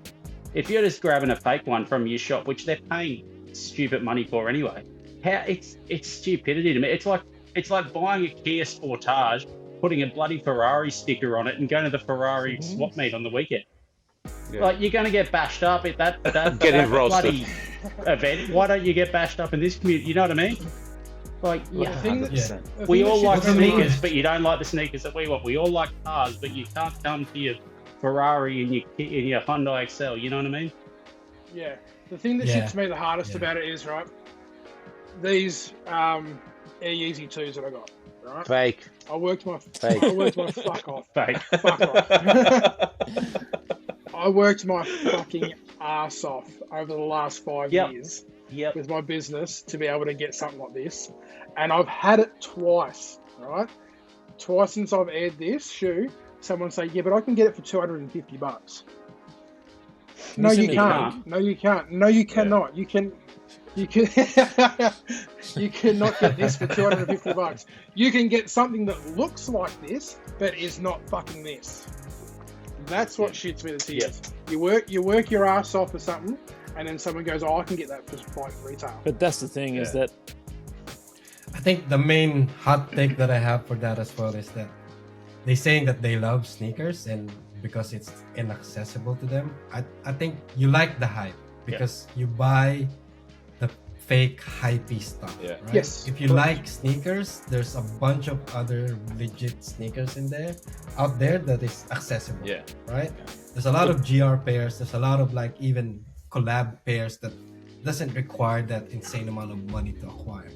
If you're just grabbing a fake one from your shop, which they're paying stupid money for anyway, it's stupidity to me. It's like buying a Kia Sportage, putting a bloody Ferrari sticker on it, and going to the Ferrari swap meet on the weekend. Yeah. Like you're going to get bashed up at that Getting roasted. bloody event. Why don't you get bashed up in this community? You know what I mean? Like, yeah, The thing that- 100%. the we thing that all like shits me- sneakers, but you don't like the sneakers that we want. We all like cars, but you can't come to your Ferrari and your Hyundai Excel. You know what I mean? Yeah. The thing that Yeah. shits me the hardest about it is, right, these Air Yeezy 2s that I got, right? Fake. I worked my Fake. fuck off. Fake. Fuck off. I worked my fucking ass off over the last 5 Yep. years Yep. with my business to be able to get something like this. And I've had it twice, right? Twice since I've aired this shoe, someone say, yeah, but I can get it for $250. No, send you me the can't. No, you can't. No, you cannot. You can you cannot get this for $250. You can get something that looks like this, but is not fucking this. That's what shits me to tears. You work your ass off for something, and then someone goes, "Oh, I can get that for like retail." But that's the thing is that I think the main hot take that I have for that as well is that they're saying that they love sneakers and because it's inaccessible to them. I think you like the hype because you buy the fake hypey stuff. Yeah. Right? Yes, If you correct. like sneakers, there's a bunch of other legit sneakers out there that is accessible. Yeah. Right? There's a lot of GR pairs. There's a lot of like even collab pairs that doesn't require that insane amount of money to acquire.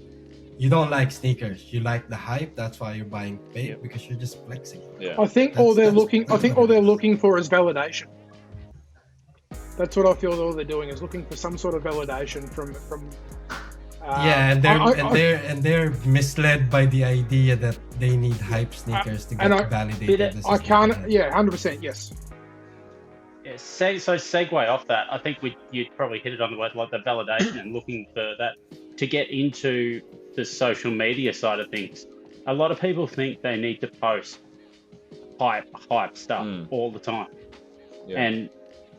You don't like sneakers. You like the hype. That's why you're buying fake because you're just flexing. Yeah. I think all they're That's- looking. I think all they're looking for is validation. That's what I feel all they're doing is looking for some sort of validation from. Yeah, and I- they're misled by the idea that they need hype sneakers to get and I- validated. This I is can't. the- Yeah, 100%. Yes. Yeah, so segue off that, I think you'd probably hit it on the word, like the validation and looking for that to get into the social media side of things. A lot of people think they need to post hype stuff all the time, Yeah. and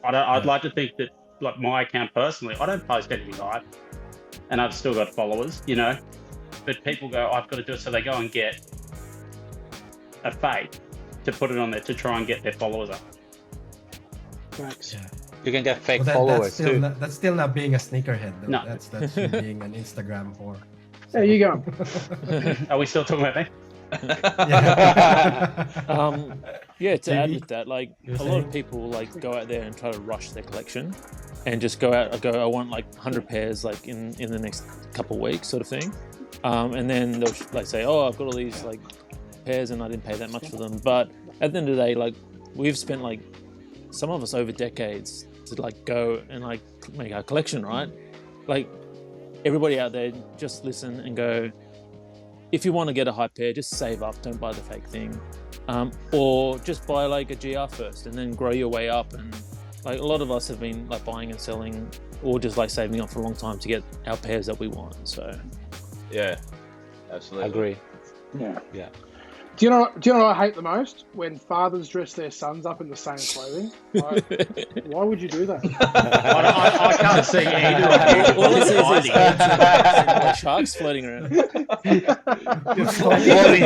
I'd like to think that, like my account personally, I don't post anything hype, and I've still got followers, you know. But people go, I've got to do it, so they go and get a fake to put it on there to try and get their followers up. Thanks. Yeah. You can get fake Well, that's followers still too. that's still not being a sneakerhead though. No. That's you being an Instagram whore. There you go. Are we still talking about me? Yeah. yeah, to add JB, with that, like you're a lot saying? of people like go out there and try to rush their collection and just go out and go, I want like 100 pairs like in the next couple of weeks sort of thing. And then they'll like say, oh, I've got all these like pairs and I didn't pay that much for them. But at the end of the day, like we've spent like some of us over decades to like go and like make our collection, right? Like everybody out there, just listen and go, if you want to get a hype pair, just save up, don't buy the fake thing. Or just buy like a GR first and then grow your way up. And like a lot of us have been like buying and selling or just like saving up for a long time to get our pairs that we want. So Yeah. I Absolutely. agree. Yeah. Yeah. Do you know what I hate the most? When fathers dress their sons up in the same clothing. Why would you do that? I can't see either of you. All I see is these heads and like sharks floating around. Floating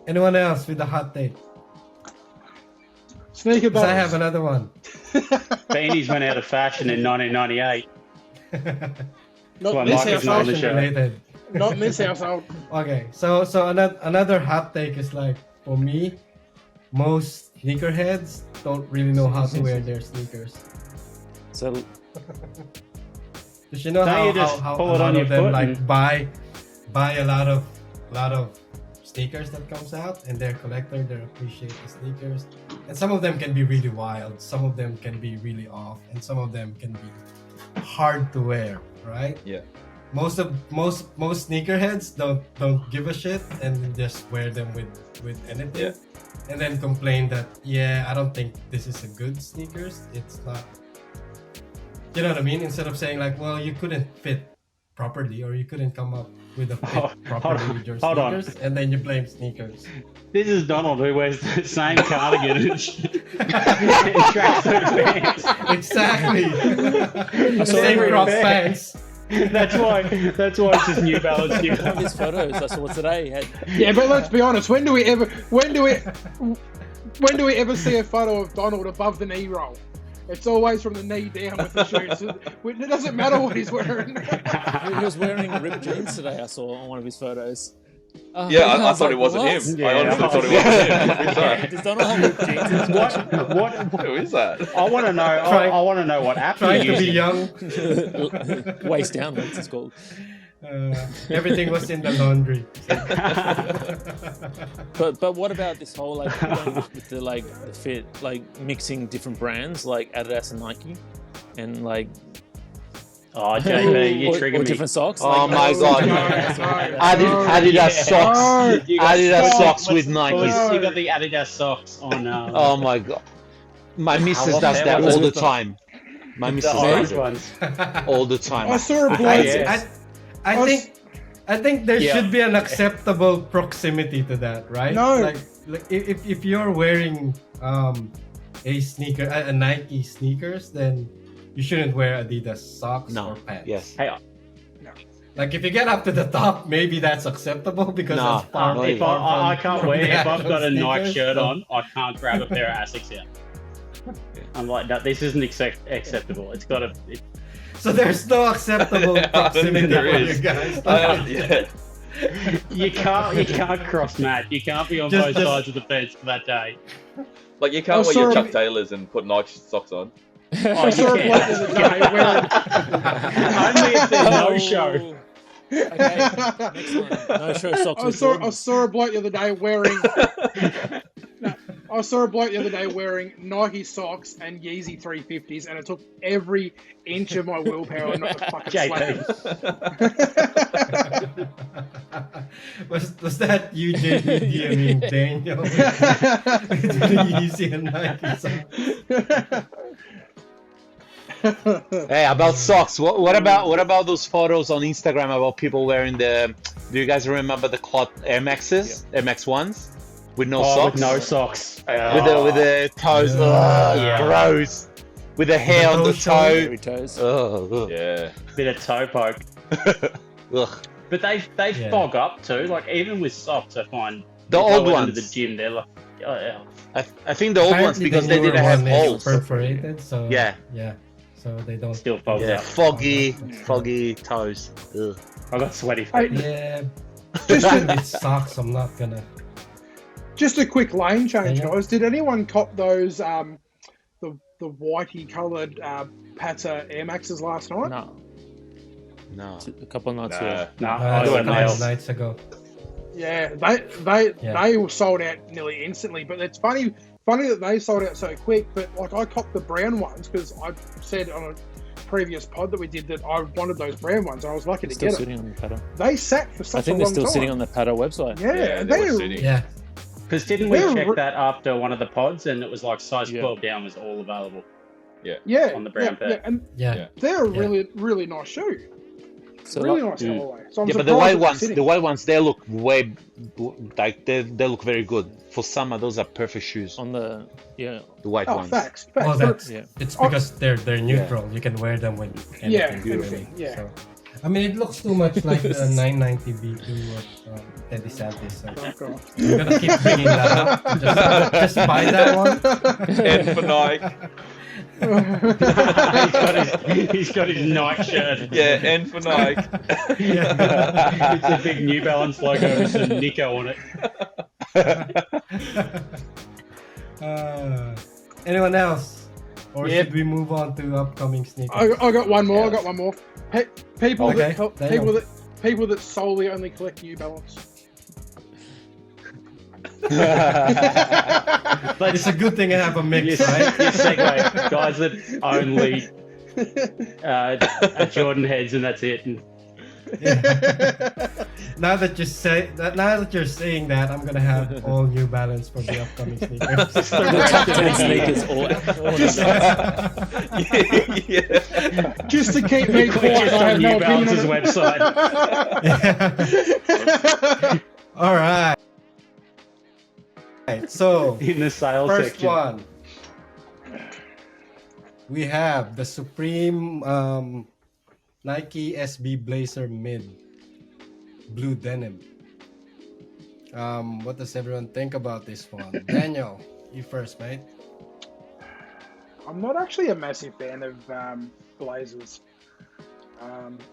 Anyone else with a hot take? Sneaker 'Cause I battles. have another one. Beanies went out of fashion in 1998. Not Well, this Mike is not on the household. show. Related. Not in this household. Okay, so another hot take is like, for me, most sneakerheads don't really know how to wear their sneakers. So Because you know Don't how you just how pull a it on lot your of them foot like and- buy a lot of sneakers that comes out, and they're collector, they appreciate the sneakers, and some of them can be really wild, some of them can be really off, and some of them can be hard to wear, right? Yeah. Most sneakerheads don't give a shit and just wear them with anything, Yeah. and then complain that I don't think this is a good sneakers. It's not. You know what I mean? Instead of saying like, well, you couldn't fit properly, or you couldn't come up with a fit properly with your hold on. sneakers, and then you blame sneakers. This is Donald who wears the same cardigan and tracksuit pants. Exactly. The saw same every cross pair. pants. That's why it's just New Balance. New one of Balance. his photos I saw today had Yeah, but let's be honest. When do we ever see a photo of Donald above the knee roll? It's always from the knee down with the shoes. It doesn't matter what he's wearing. he was wearing ripped jeans today. I saw on one of his photos. Yeah, I was thought like, it wasn't what? him. Yeah. I honestly thought it wasn't him. Who's that? Does Donald have ripped jeans in his collection? What? Who is that? I want to know. I want to know what app Trying you're to be using. young. Waist downwards, it's called. Everything was in the laundry. But what about this whole like with the like the fit, like mixing different brands like Adidas and Nike, and like Oh, JB, you or trigger me. different socks? Oh like, my God. Adidas Yeah. socks. You got Adidas socks with You Nikes. got the Adidas socks on. Oh my God. My missus love does that that one. all the time. My the missus orange does it ones. all the I time. saw a I bloke. hate it. I think there Yeah. should be an acceptable proximity to that, right? No. Like if you're wearing a sneaker, a Nike sneakers, then you shouldn't wear Adidas socks No. or pants. Yes. Hey, Like if you get up to the top, maybe that's acceptable because No. that's far, No, if far I from- can't from wear, the if I've actual got a Nike sneakers, shirt so- on, I can't grab a pair of Asics out. I'm like, no, this isn't acceptable. It's got to. So there's no acceptable I don't think proximity there for is. you guys. Yeah. You can't cross match. You can't be on Just- both sides of the fence for that day. Like you can't Oh, wear your sorry. Chuck Taylors and put Nike socks on. Oh, I saw a you bloke can. the other day wearing. Only if there's no Oh. show. Okay, next one. No show socks. I with saw Jordans. a bloke the other day wearing. I saw a bloke the other day wearing Nike socks and Yeezy 350s, and it took every inch of my willpower not to fucking slap him. was that you, JD, DMing Daniel? It's really easy and Nike socks. Hey, about socks. What about those photos on Instagram about people wearing the? Do you guys remember the cloth Air Maxes, Air Max ones, with no Oh, socks? with no socks. With the toes. Ugh, Yeah. gross. With the hair on the toes toe. Hairy toes. Ugh. Yeah. Bit of toe poke. Ugh. But they Yeah. fog up too. Like even with socks, I find The if I old went ones. into the gym, they're like, oh yeah. I think the old ones Apparently because the they newer didn't have one is holes. perforated, so Yeah. so they don't. Still fogs Yeah, up. foggy toes. Ugh. I got sweaty Hey, feet. Yeah, just, a, with socks, I'm not gonna. just a quick lane change, Yeah. guys. Did anyone cop those the whitey coloured Pata Air Maxes last night? No, No. a couple of nights Nah. ago. No, A I couple got of nails. nights ago. Yeah, Yeah. they were sold out nearly instantly. But it's funny that they sold out so quick. But like I copped the brown ones because I said on a previous pod that we did that I wanted those brown ones, and I was lucky They're to still get them. sitting on the Paddle. They sat for such I think a they're long still time. sitting on the Paddle website. Yeah, Yeah, they they were were sitting. Yeah, Because didn't we They're check re- that after one of the pods and it was like size Yeah. 12 down was all available? Yeah, on the brown pair. and Yeah. they're a really nice shoe. So Really like, nice colorway. So I'm Yeah, but the surprised white that they're ones, sitting. the white ones, they look way like they look very good for summer. Those are perfect shoes. on the The white Oh, ones. facts. Well, But that's Yeah. it's because they're neutral. You can wear them with Yeah, anything. anything, really. yeah. So, I mean, it looks too much like the 990 B2 of Teddy Santis. So oh, God. I'm gonna keep bringing that up. Just buy that one. And for Nike. he's got his Nike shirt. Yeah, and for Nike. Yeah. It's a big New Balance logo with some Nico on it. Anyone else? Or Yeah. should we move on to upcoming sneakers? I got one more. Yeah. I got one more. People Okay, that people that solely only collect New Balance. It's a good thing I have a mix, right? You segue. Guys that only Jordan heads and that's it. And Now that you're saying that, I'm gonna have all New Balance for the upcoming sneakers. the top 10 sneakers all Yeah. Just to keep me Click quiet, just I on have no New opinion Balance's on it. website All right. So in the sales first section. one, we have the Supreme Nike SB Blazer Mid Blue Denim. What does everyone think about this one? Daniel, you first, mate. I'm not actually a massive fan of blazers.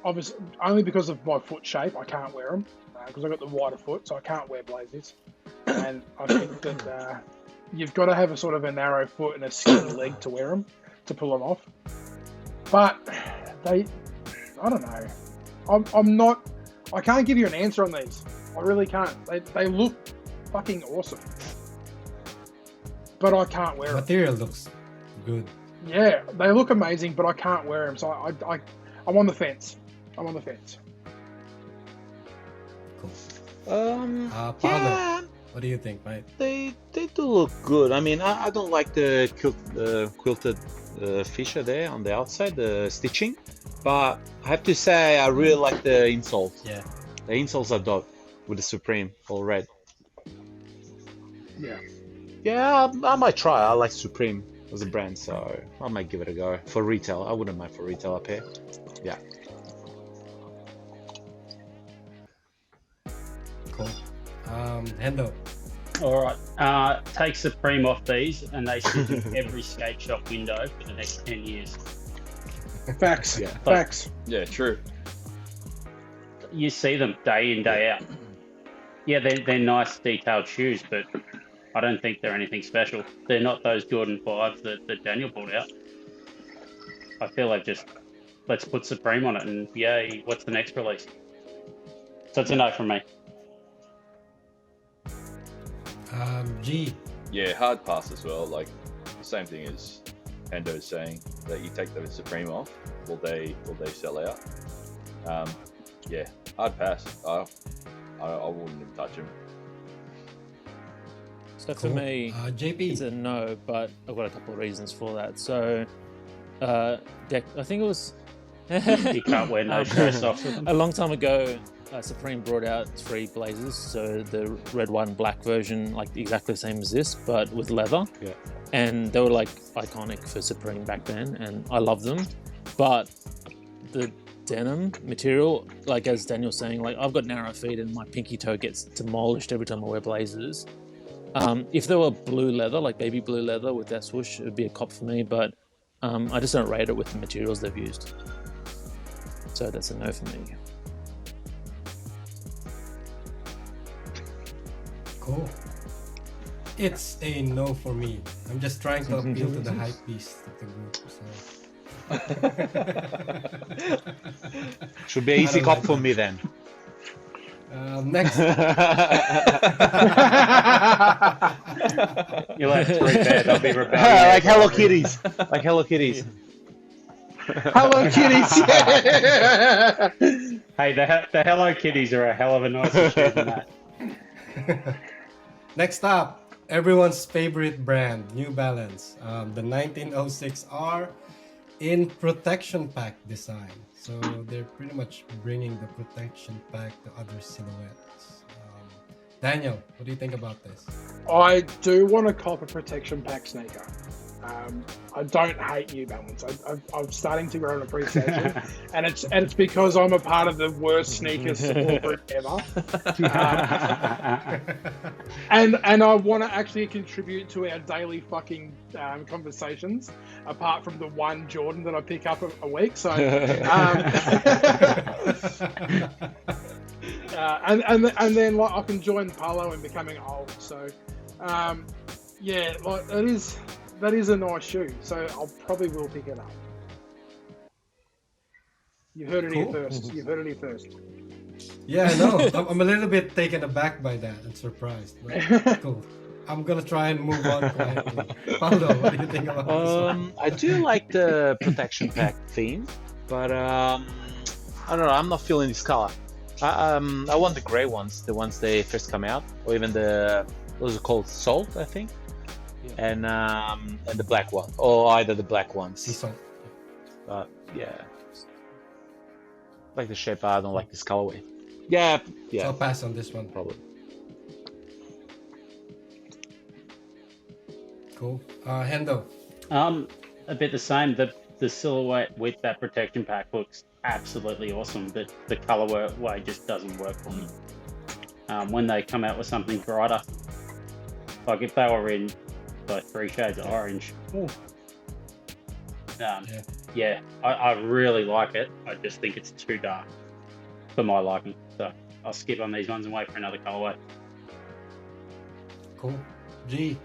Obviously, only because of my foot shape, I can't wear them because I've got the wider foot, so I can't wear blazers. And I think that you've got to have a sort of a narrow foot and a skinny leg to wear them, to pull them off. But I don't know. I'm not. I can't give you an answer on these. I really can't. They look fucking awesome, but I can't wear them. Material looks good. Yeah, they look amazing, but I can't wear them. So I'm on the fence. I'm on the fence. Cool. Yeah, Paolo, what do you think, mate? they do look good. I mean, I don't like the quilted feature there on the outside, the stitching, but I have to say I really like the insoles. Yeah. The insoles are dope with the Supreme all red. Yeah. Yeah, I might try. I like Supreme as a brand, so I might give it a go for retail. I wouldn't mind for retail up here. Yeah. Cool. Hendo. All right. Take Supreme off these, and they sit in every skate shop window for the next 10 years. Facts. Yeah. Facts. Yeah, true. You see them day in, day out. Yeah, they're nice, detailed shoes, but I don't think they're anything special. They're not those Jordan 5s that Daniel pulled out. I feel like just let's put Supreme on it, and yay, what's the next release? So it's a no from me. G. Yeah, hard pass as well. Like the same thing as Hendo's saying, that you take the Supreme off, will they sell out? Yeah, hard pass. I wouldn't even touch them. So for Cool. me, JP. it's a no, but I've got a couple of reasons for that. So, I think it was You can't wear no show socks with them. a long time ago. Supreme brought out 3 blazers, so the red, white, and black version, like exactly the same as this, but with leather. Yeah. And they were like iconic for Supreme back then, and I love them. But the denim material, like as Daniel's saying, like I've got narrow feet and my pinky toe gets demolished every time I wear blazers. If they were blue leather, like baby blue leather with that swoosh, it would be a cop for me, but I just don't rate it with the materials they've used. So that's a no for me. Cool. It's a no for me. I'm just trying to appeal to the hype beast of the group. So. Should be an easy I don't cop like for that. me then. Next. You'll have 3 pairs. I'll be rebelling. Like Hello Kitties. Like Hello Kitties. Hello, kitties. Yeah. Hey, the Hello Kitties are a hell of a nicer shoe than that. Next up, everyone's favorite brand, New Balance, the 1906R in protection pack design. So they're pretty much bringing the protection pack to other silhouettes. Daniel, what do you think about this? I do want to cop a protection pack sneaker. I don't hate New Balance. I'm starting to grow an appreciation, and it's because I'm a part of the worst sneaker support group ever. And I want to actually contribute to our daily fucking conversations, apart from the one Jordan that I pick up a week. So, and then like I can join Polo in becoming old. So, yeah, like that is a nice shoe. So I'll probably will pick it up. You heard it here first. You heard it here first. Yeah, I know. I'm a little bit taken aback by that and surprised. But cool. I'm gonna try and move on quietly. Paulo, what do you think about this one? I do like the protection pack theme, but I don't know. I'm not feeling this color. I want the gray ones, the ones they first come out, or even those are called Salt, I think, and the black one, or either the black ones. Sea salt. Yeah, like the shape. I don't like this colorway. Yeah. So I'll pass on this one. Probably. Cool. Hendo. A bit the same. The silhouette with that protection pack looks absolutely awesome, but the colorway just doesn't work for me. When they come out with something brighter, like if they were in like 3 shades of orange, I really like it. I just think it's too dark for my liking, so I'll skip on these ones and wait for another colorway. Cool. G.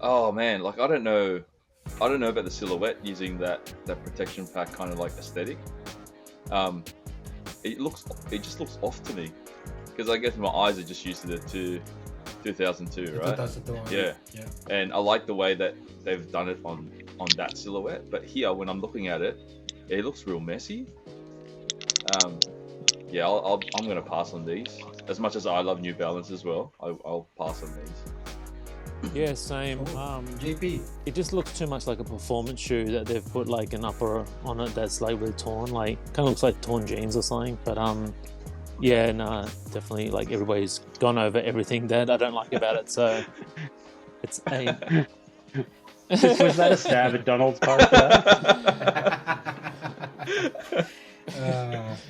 Oh man, like I don't know about the silhouette using that protection pack kind of like aesthetic. It just looks off to me because I guess my eyes are just used to the 2002, right? 2002. Yeah. And I like the way that they've done it on that silhouette, but here when I'm looking at it, it looks real messy. I'm gonna pass on these. As much as I love New Balance as well, I'll pass on these. Yeah, same. JP. It just looks too much like a performance shoe that they've put like an upper on it that's like really torn, like kind of looks like torn jeans or something. But definitely like everybody's gone over everything that I don't like about it. So it's a. Was that a stab at Donald's poster?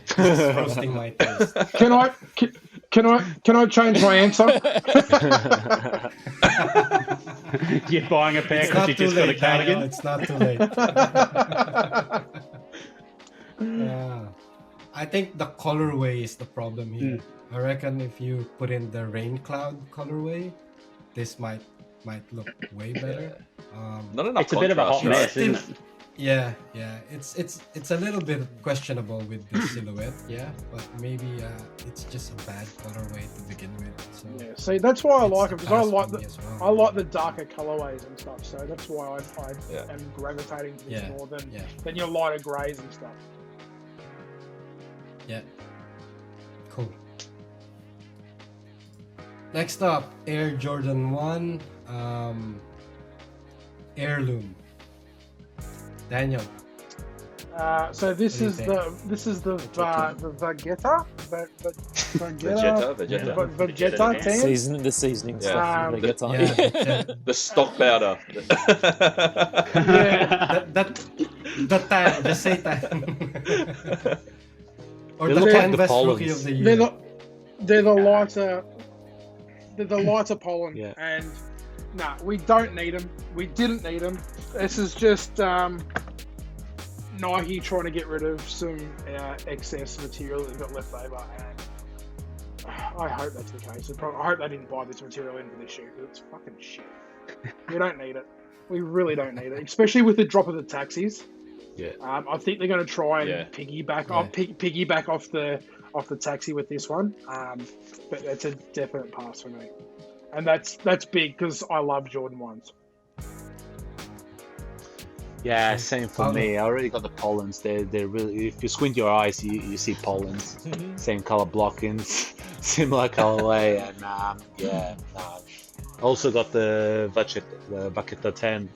Just roasting my taste. Can I change my answer? You're buying a pair It's because not you too just got a late, Daniel. cardigan? It's not too late. I think the colorway is the problem here. I reckon if you put in the rain cloud colorway, this might look way better. Not enough. It's a bit of a hot contrast, mess, isn't it? Yeah. It's a little bit questionable with the silhouette, but maybe it's just a bad colorway to begin with. So Yeah, see, that's why I like it, because I like the as well. I like the darker colorways and stuff. So that's why I am gravitating to this more than your lighter greys and stuff. Yeah. Cool. Next up, Air Jordan 1 Heirloom. Daniel. So this is the Vegeta, Vegeta tan. The seasoning Yeah. stuff. They get on. The stock powder. The Satan. Or They the look like canvas the rookie of pollens. the year. They're the lighter. They're the lighter pollen, Yeah. and we don't need them. We didn't need them. This is just Nike trying to get rid of some excess material that they've got left over, and I hope that's the case. I hope they didn't buy this material into this shoe because it's fucking shit. We don't need it. We really don't need it, especially with the drop of the taxis. Yeah. I think they're going to try and piggyback off the taxi with this one, but that's a definite pass for me, and that's big because I love Jordan 1s. Yeah, same for me. I already got the pollens. They're really. If you squint your eyes, you see pollens. Same color blockings, similar colorway, and Also got the Vaqueta 10.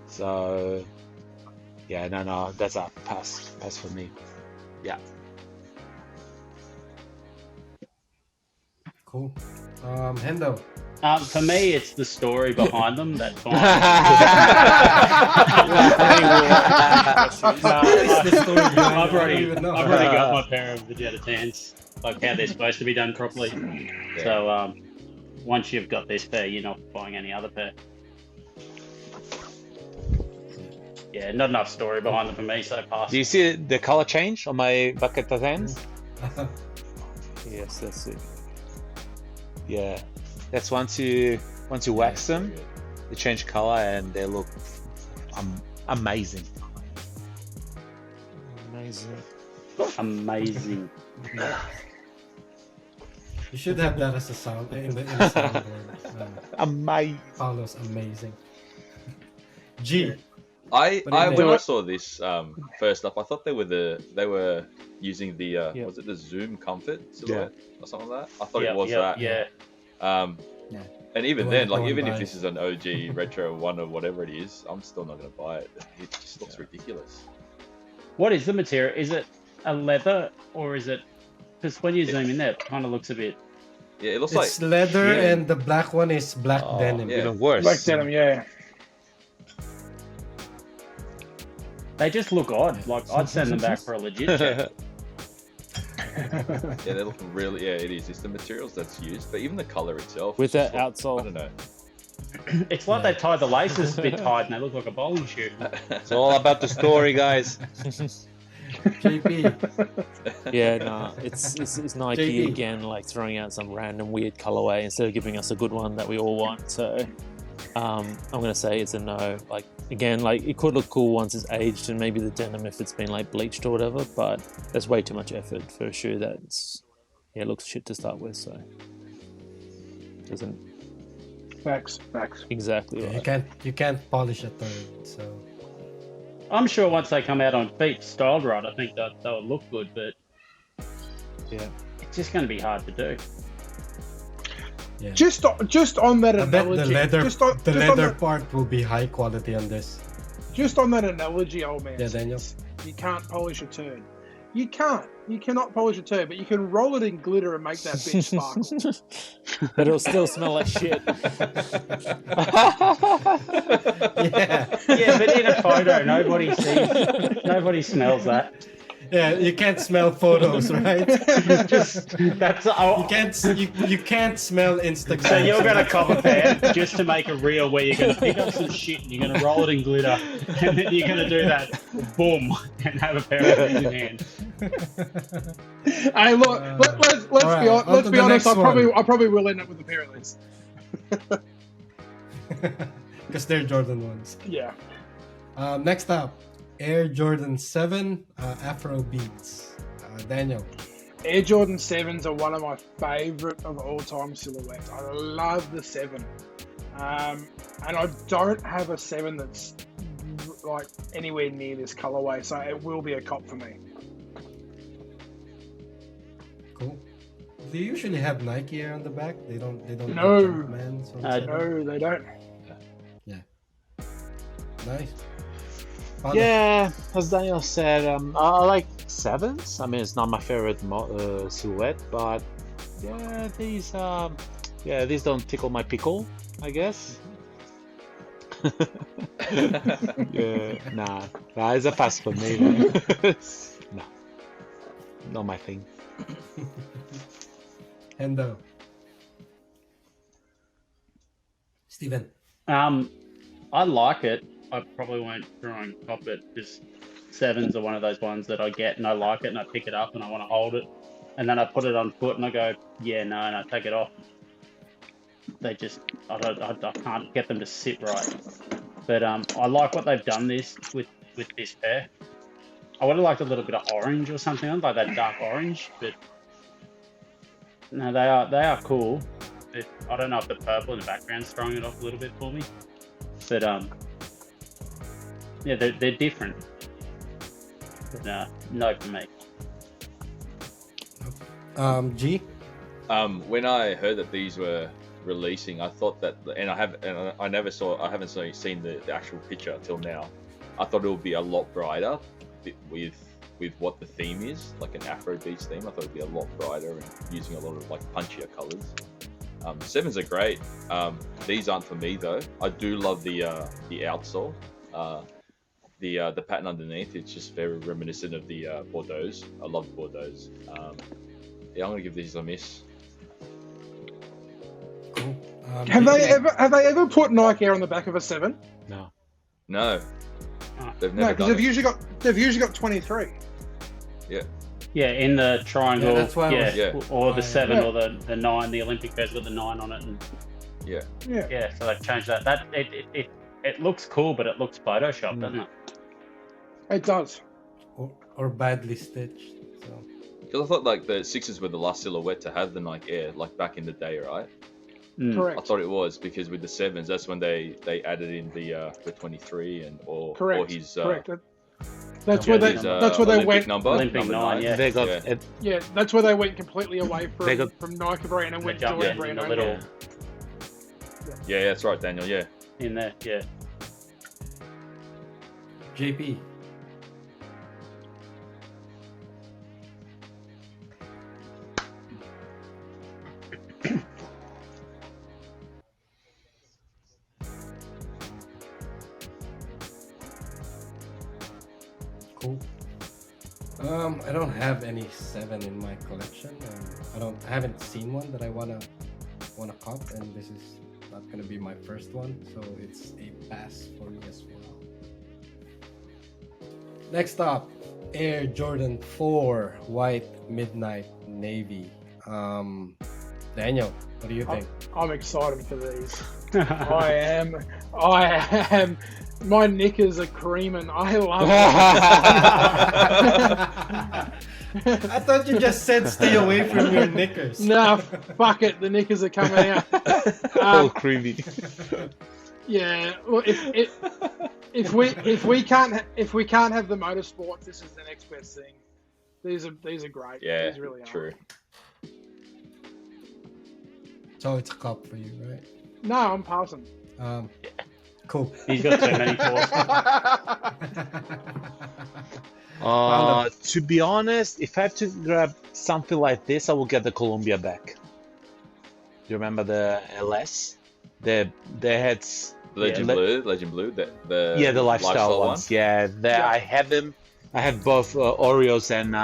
So yeah, no, that's a pass for me. Yeah. Cool. Hendo. For me, it's the story behind them that finally. What is the story behind it? I I've don't already even know. got my pair of Vegeta Tans, like how they're supposed to be done properly. Yeah. So once you've got this pair, you're not buying any other pair. Yeah, not enough story behind them for me, so pass. Do you see the color change on my Vaqueta 10s? Yes, that's it. Yeah, that's once you wax them, they change color and they look amazing. Amazing. Amazing. You should have that as a sound in the soundboard. Amazing. Paulo's amazing. G. I What do you when think? I saw this first up, I thought they were using the was it the Zoom Comfort silhouette or something like that? I thought it was that. Yeah. And even The then, one like everyone even if buys. this is an OG retro one or whatever it is, I'm still not gonna buy it. It just looks ridiculous. What is the material? Is it a leather or is it? Because when you zoom in there, it kind of looks a bit. Yeah, it looks It's like leather yeah. and the black one is black denim. yeah. Even worse. Black denim, yeah. They just look odd. Like I'd send them back for a legit check. Yeah, they look really. Yeah, it is. It's the materials that's used, but even the color itself. With it's that just like, outsole. I don't know. It's like they tied the laces a bit tight and they look like a bowling shoe. It's all about the story, guys. JP. Yeah, no, it's Nike JP. again, like throwing out some random weird colorway instead of giving us a good one that we all want. So, I'm gonna say it's a no. Like again, like it could look cool once it's aged and maybe the denim if it's been like bleached or whatever, but there's way too much effort for a shoe that's looks shit to start with. So, doesn't Facts. exactly Yeah, right. you can't polish a third, so I'm sure once they come out on feet styled right, I think that they'll look good, but Yeah. it's just going to be hard to do. yeah. Just on that I bet analogy, the leather just on that, part will be high quality on this. just on that analogy, old man. Yeah, Daniel. You can't polish a turd. You can't. You cannot polish a turd, but you can roll it in glitter and make that bitch sparkle. But it'll still smell like shit. Yeah. Yeah, but in a photo, nobody smells that. Yeah, you can't smell photos, right? Just that's You can't smell Instagram. So you're going to cop a pair just to make a reel where you're going to pick up some shit and you're going to roll it in glitter and then you're going to do that boom and have a pair of these in hand. Hey, look, let's alright, let's on to be the honest. next one. I probably will end up with a pair of these. Because they're Jordan ones. Yeah. Next up, Air Jordan 7 Afro Beats. Daniel. Air Jordan 7s are one of my favorite of all time silhouettes. I love the 7. And I don't have a 7 that's like anywhere near this colorway, so it will be a cop for me. Cool. Do you usually have Nike Air on the back? They don't. No. do Jumpmans on seven? No, they don't. Nice. Fun. Yeah, as Daniel said, I like 7s. I mean, it's not my favorite silhouette, but yeah, these don't tickle my pickle, I guess. Yeah, nah, it's a pass for me, man. No, not my thing. Hendo. Steven. I like it. I probably won't try and cop it because 7s are one of those ones that I get and I like it and I pick it up and I want to hold it and then I put it on foot and I go, yeah, no, and I take it off. They just, I can't get them to sit right. But I like what they've done with this pair. I would have liked a little bit of orange or something, like that dark orange, but no, they are cool. But I don't know if the purple in the background's throwing it off a little bit for me. But yeah, they're different. But no for me. G. When I heard that these were releasing, I thought that, and I haven't seen the actual picture till now. I thought it would be a lot brighter with what the theme is, like an Afrobeats theme. I thought it'd be a lot brighter and using a lot of like punchier colors. Sevens are great. These aren't for me though. I do love the outsole. The pattern underneath, it's just very reminiscent of the Bordeaux. I love Bordeaux. Yeah, I'm gonna give these a miss. Cool. Have they ever put Nike Air on the back of a 7? No. No, they've No, never because done they've usually got 23. it. Yeah, in the triangle. Yeah, that's why I was- Yeah. Or the 7 Yeah. or the 9. The Olympic has got the 9 on it, and Yeah. Yeah. so they've changed that. That it looks cool, but it looks Photoshop, doesn't it? It does. or badly stitched. So Because I thought like the sixes were the last silhouette to have the Nike Air, like back in the day, right? Mm. I Correct. thought it was because with the sevens, that's when they added in the 23 and or Correct. his Correct. That's yeah, where they. his, That's where they Olympic went. number, Olympic number 9, yeah. They got Yeah. Yeah, that's where they went completely away They got- from Nike brand and They went to jumped Red in brand the only. little Yeah, that's right, Daniel. Yeah. in there. Yeah. JP. Cool. I don't have any 7 in my collection, and I haven't seen one that I wanna cop, and this is not gonna be my first one, so it's a pass for me as well. Next up, Air Jordan 4 White Midnight Navy. Daniel, what do you think? I'm excited for these. I am. My knickers are creaming. I love it. I thought you just said stay away from your knickers. Nah, fuck it. The knickers are coming out. oh, creamy. Yeah. Well, if we can't have the motorsports, this is the next best thing. These are great. Yeah. These really are. True. So it's a cop for you, right? No, I'm passing. Cool. He's got so many forces. To be honest, if I have to grab something like this, I will get the Columbia back. Do you remember the LS? They had Legend Blue, the lifestyle ones. one. Yeah, Yeah. I have them. I have both Oreos and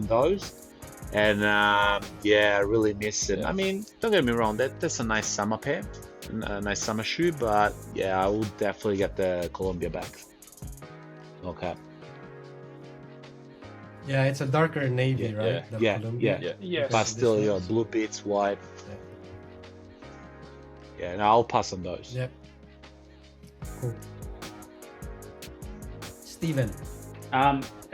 those, and yeah, I really miss it. Yeah. I mean, don't get me wrong, that's a nice summer pair, a nice summer shoe, but yeah, I will definitely get the Columbia back. Okay. Yeah, it's a darker navy, Yeah, right? yeah. The Yeah, Columbia. Yeah. Yes. But This still, one your is- blue bits, white. Yeah. Yeah, and I'll pass on those. Yep. Cool. Steven.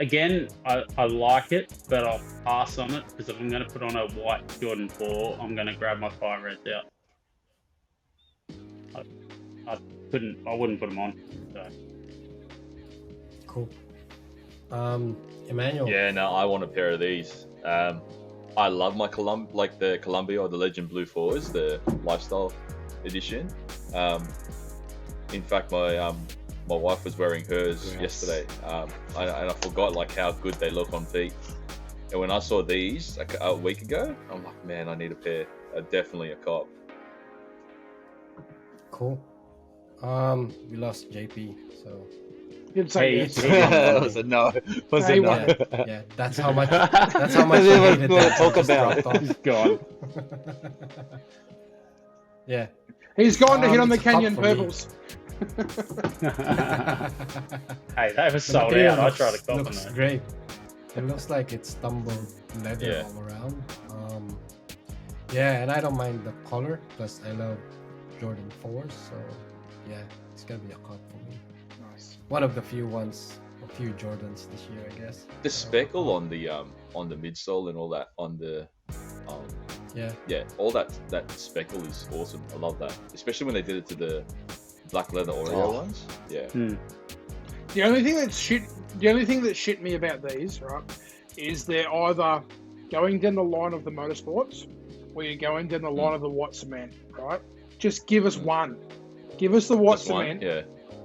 Again, I like it, but I'll pass on it because if I'm going to put on a white Jordan 4, I'm going to grab my fire reds out. I wouldn't put them on. So. Cool. Emmanuel. Yeah, no, I want a pair of these. I love my the Columbia or the Legend Blue 4s, the lifestyle edition. In fact, my wife was wearing hers Yes. yesterday, and I forgot like how good they look on feet. And when I saw these like a week ago, I'm like, man, I need a pair. Definitely a cop. Cool. We lost JP, so You'd say Hey, yes. That was a no. Was Hey, a no. yeah, yeah. That's how much. That's how much I That's what hated we're that. talk I just about. dropped He's gone. off. Yeah. He's gone to hit on the It's a cop Canyon for me. Purples. Hey, they were The sold material out. I tried to cop on looks that. great. It looks like it's tumbled leather Yeah. all around. Yeah, and I don't mind the color. Plus, I love Jordan 4s, so yeah, it's gonna be a cop for me. Nice. One of the few Jordans this year, I guess. The So, speckle on the midsole and all that on the Yeah, all that speckle is awesome. I love that, especially when they did it to the black leather Oreo Oh. ones. Yeah. The only thing that shit me about these, right, is they're either going down the line of the motorsports or you're going down the line of the Watson man, right? Just give us one. Give us the white Just one, cement, yeah.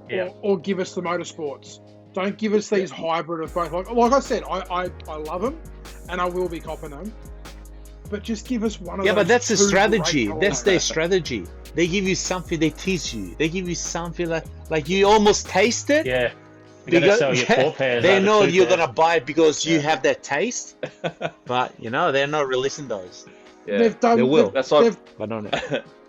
Yeah. or give us the motorsports. Don't give us these hybrid of both. Like I said, I love them, and I will be copping them. But just give us one of Yeah, those. but that's a two strategy. great That's colorways. their strategy. They give you something, they tease you. They give you something like you almost taste it. Yeah. You got to sell your 4 pairs. They over know 2 you're pairs. gonna buy it because you Yeah. have that taste. But they're not releasing those. Yeah. They've done. They will. That's why. But no.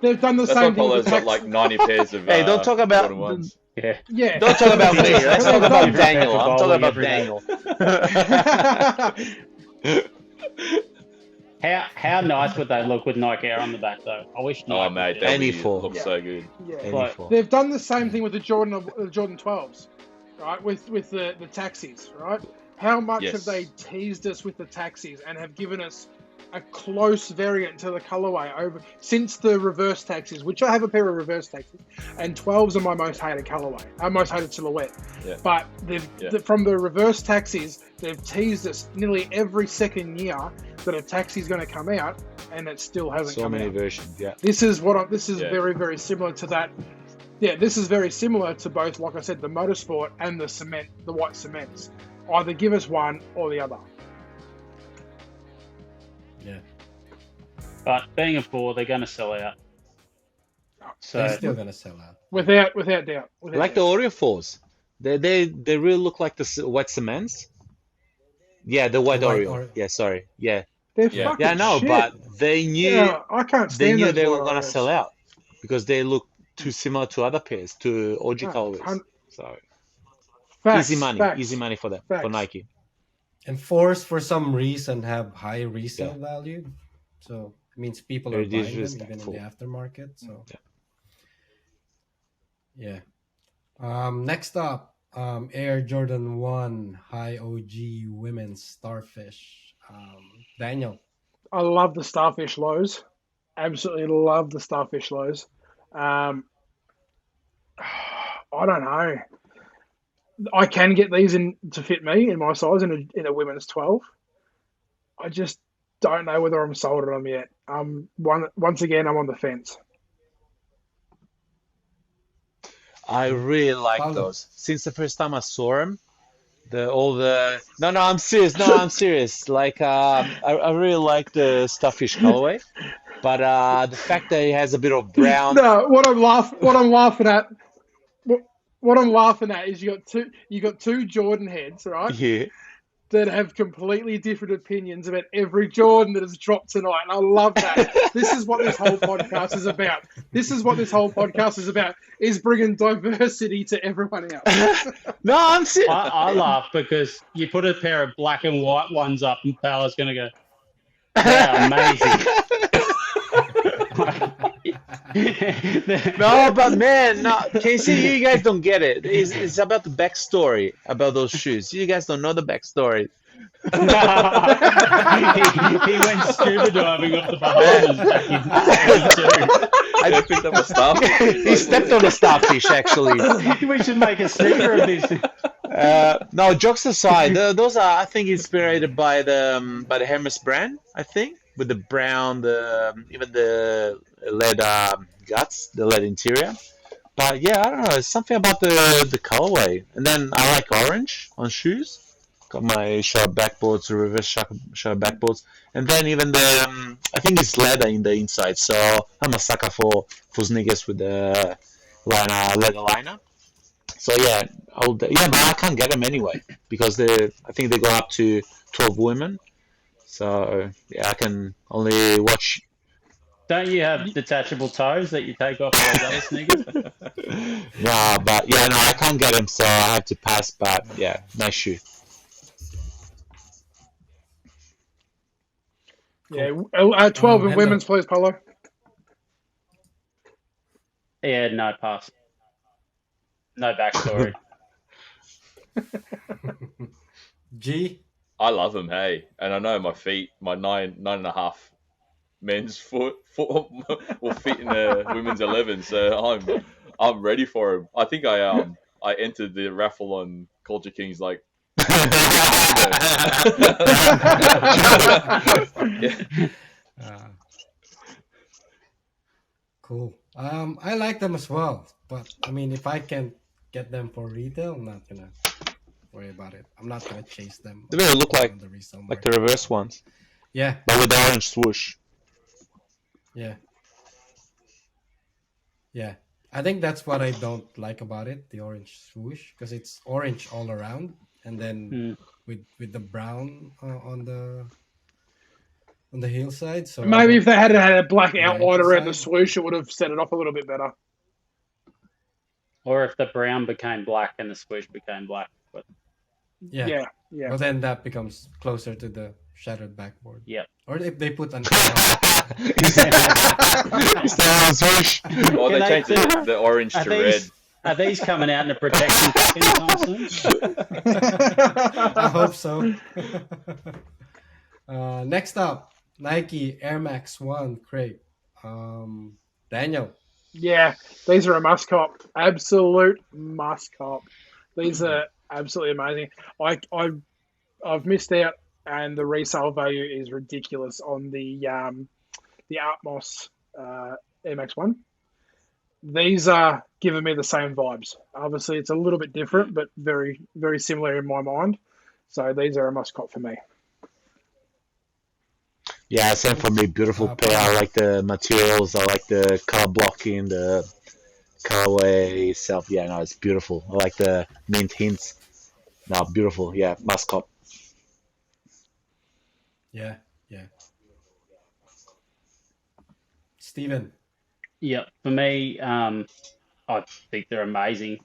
They've done the That's same why thing with Polo's the got tax. like 90 pairs of. Hey, don't talk about Jordan ones. Yeah. Yeah. Don't talk about me. Let's But talk they've about done- Daniel. I'm talking about Every day. Daniel. How nice would they look with Nike Air on the back though? I wish Nike Oh mate, did. that Any four. looks Yeah. so good. Yeah. Like, 84. They've done the same thing with the Jordan 12s, right? With the taxis, right? How much Yes. have they teased us with the taxis and have given us a close variant to the colorway over since the reverse taxis, which I have a pair of reverse taxis, and 12s are my most hated colorway, most hated silhouette. Yeah. But Yeah. from the reverse taxis, they've teased us nearly every second year that a taxi's going to come out, and it still hasn't So come many out. versions. Yeah. This is Yeah. very, very similar to that. Yeah, this is very similar to both, like I said, the motorsport and the cement, the white cements. Either give us one or the other. Yeah. But being a 4, they're going to sell out. So They're still gonna sell out. Without doubt. Like the Oreo 4s. They really look like the white cements. Yeah, the white The white Oreo. Oreo. Yeah, sorry. Yeah. They're Yeah. fucking Yeah, I know, shit. but they knew Yeah, I can't they stand knew those they were white gonna Oreos. sell out because they look too similar to other pairs, to OG Yeah, colorways. So Facts, easy money for them, for Facts. Nike. And fours for some reason have high resale value, so it means people are Very buying them even in disrespectful. the aftermarket. So Yeah. yeah. Next up, Air Jordan 1 High OG Women's Starfish. Daniel. I love the Starfish lows. Absolutely love the Starfish lows. I don't know. I can get these in to fit me in my size in a women's 12. I just don't know whether I'm sold on them yet. Once again, I'm on the fence. I really like Paulo. those. Since the first time I saw them, I'm serious. No, I'm serious. Like I really like the Starfish colorway, but the fact that it has a bit of brown. No, what I'm laughing at is you got two Jordan heads, right? Yeah. That have completely different opinions about every Jordan that has dropped tonight. And I love that. This is what this whole podcast is about. Is bringing diversity to everyone else. No, I'm serious. I laugh because you put a pair of black and white ones up and Power's going to go, they're amazing. No, but man, no. Casey, you guys don't get it. It's about the backstory about those shoes. You guys don't know the backstory. he went scuba diving off the Bahamas back in 82. I picked up a starfish. He stepped on a starfish, actually. We should make a sticker of this. No, jokes aside, those are, I think, inspired by the Hermes brand. I think with the brown, even the lead guts, the lead interior. But yeah, I don't know. It's something about the colorway, and then I like orange on shoes. Got my sharp backboards, reverse sharp backboards, and then even the I think it's leather in the inside. So I'm a sucker for sneakers with the leather liner. So yeah, but I can't get them anyway because I think they go up to 12 women. So yeah, I can only watch. Don't you have detachable toes that you take off those other sneakers? Nah, but yeah, no, I can't get them, so I have to pass. But yeah, nice shoe. Yeah, 12 in and women's, please, Polo. Yeah, no pass. No backstory. G. I love them, hey, and I know my feet, my nine and a half men's foot will fit in a women's 11, so I'm ready for them. I think I entered the raffle on Culture Kings like. Yeah. Cool. I like them as well, but I mean, if I can get them for retail, I'm not gonna worry about it. I'm not gonna chase them, They really look on the resale like the market. reverse ones, Yeah, but with the orange swoosh. yeah, yeah. I think that's what I don't like about it, the orange swoosh, because it's orange all around, and then Mm. with the brown on the hillside. So I Maybe don't if they had like had a black on the outline ankle around the side. swoosh, it would have set it off a little bit better. Or if the brown became black and the swoosh became black. But Yeah, Yeah, yeah. well then that becomes closer to the shattered backboard. yeah. Or if they put an M It's the orange swoosh. Or Can they they changed do- the orange Are to red. these coming out in a protection pack anytime soon? I hope so. Next up, Nike Air Max 1 crepe. Daniel. Yeah, these are a must cop. Absolute must cop. These are absolutely amazing. I've missed out, and the resale value is ridiculous on the Atmos Air Max One. These are giving me the same vibes. Obviously, it's a little bit different, but very very similar in my mind. So these are a must cop for me. Yeah, same for me. Beautiful pair. I like the materials. I like the color blocking, the colorway itself. Yeah, no, it's beautiful. I like the mint hints. No, beautiful. Yeah, must cop. Yeah, yeah. Steven. Yeah, for me, I think they're amazing.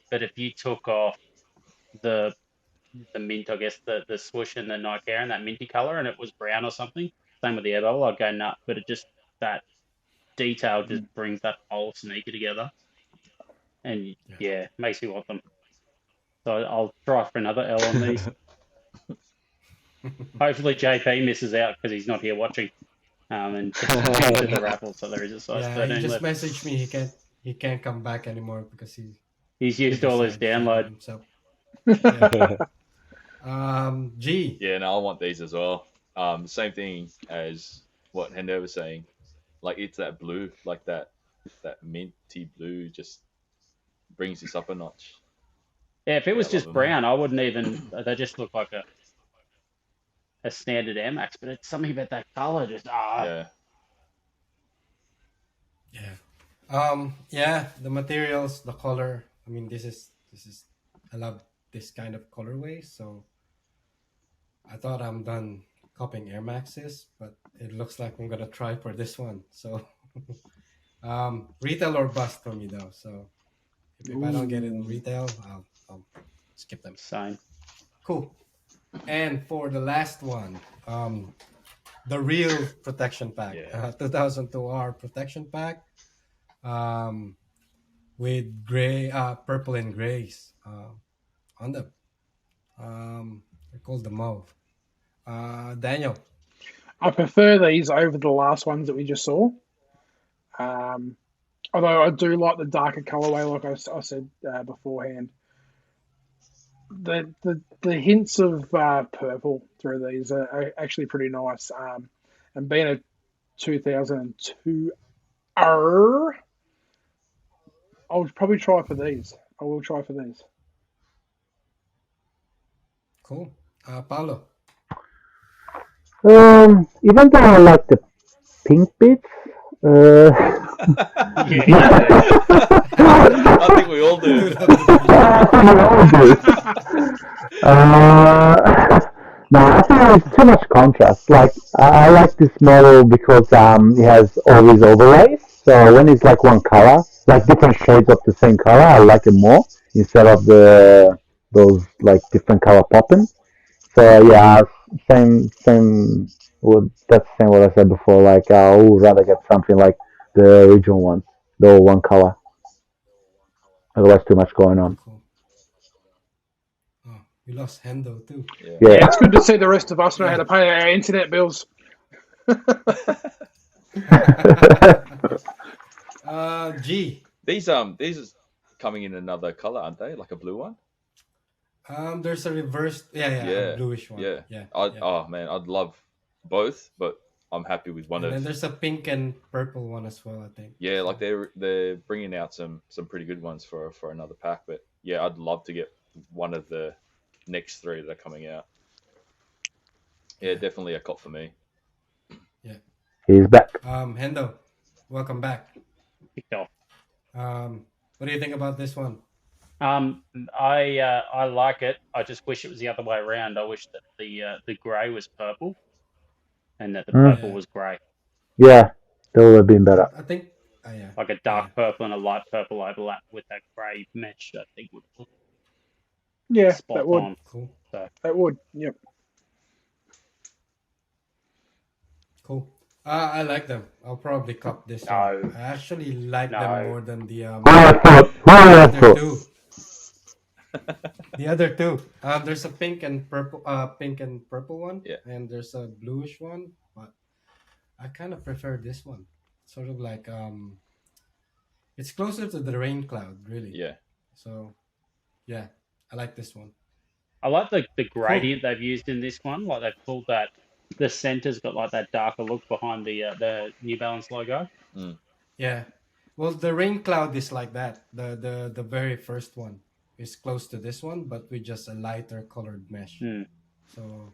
But if you took off the mint, I guess the swoosh and the Nike Air in that minty color, and it was brown or something, same with the air bubble, I'd go nut. But it just that detail just brings that whole sneaker together, and yeah, makes me want them. So I'll try for another L on these. Hopefully JP misses out because he's not here watching, and gets into the raffle. So there is a size Yeah, he 13 just left. messaged me. He can't come back anymore because He's he used all his decided download. himself. Yeah. G. Yeah, no, I want these as well. Same thing as what Hendo was saying. Like it's that blue, like that minty blue, just brings this up a notch. Yeah, if it Yeah, was I just love them. brown, I wouldn't even. They just look like a standard Air Max, but it's something about that color. Just Yeah, Yeah, the materials, the color. I mean, this is. I love this kind of colorway. So I thought I'm done copying Air Maxes, but it looks like I'm gonna try for this one. So, retail or bust for me though. So if I don't get it in retail, I'll skip them. same. Cool. And for the last one, the real protection pack, Yeah. 2002R protection pack, with purple and grays on them. They're called the mauve. Daniel. I prefer these over the last ones that we just saw. Although I do like the darker colorway, like I said beforehand. The hints of purple through these are actually pretty nice. And being a 2002 R, I'll probably try for these. I will try for these. Cool. Paulo. Even though I like the pink bits, I think we all do. no, I think there's too much contrast. Like I like this model because it has all these overlays. So when it's like one color, like different shades of the same color, I like it more instead of the those like different color popping. So yeah, same. Well, that's the same what I said before. Like I would rather get something like the original one, the one color. Otherwise, too much going on. Cool. Oh, we lost Hendo too. Yeah. Yeah. Yeah, it's good to see the rest of us know how to pay our internet bills. G. These is coming in another color, aren't they? Like a blue one. There's a reverse. Yeah, Yeah. a bluish one. Yeah. Yeah. Oh man, I'd love both, but I'm happy with one And then of. there's a pink and purple one as well, I think. Yeah, like they're bringing out some pretty good ones for another pack. But yeah, I'd love to get one of the next three that are coming out. Yeah, definitely a cop for me. Yeah. He's back. Hendo, welcome back. Kicked off. What do you think about this one? I like it. I just wish it was the other way around. I wish that the grey was purple, and that the purple Yeah. was grey. Yeah, that would have been better. I think, yeah. Like a dark purple and a light purple overlap with that grey mesh. I think would look spot that would. on. Cool. So That would. Yep. Cool. I like them. I'll probably cop this No. one. I actually like them more than the Who would have thought? Who would have other thought? two. The other two. There's a pink and purple one. Yeah. And there's a bluish one, but I kind of prefer this one. Sort of like it's closer to the rain cloud, really. Yeah. So, yeah, I like this one. I like the gradient they've used in this one. Like they've pulled that. The center's got like that darker look behind the New Balance logo. Yeah. Well, the rain cloud is like that. The very first one is close to this one, but with just a lighter colored mesh. So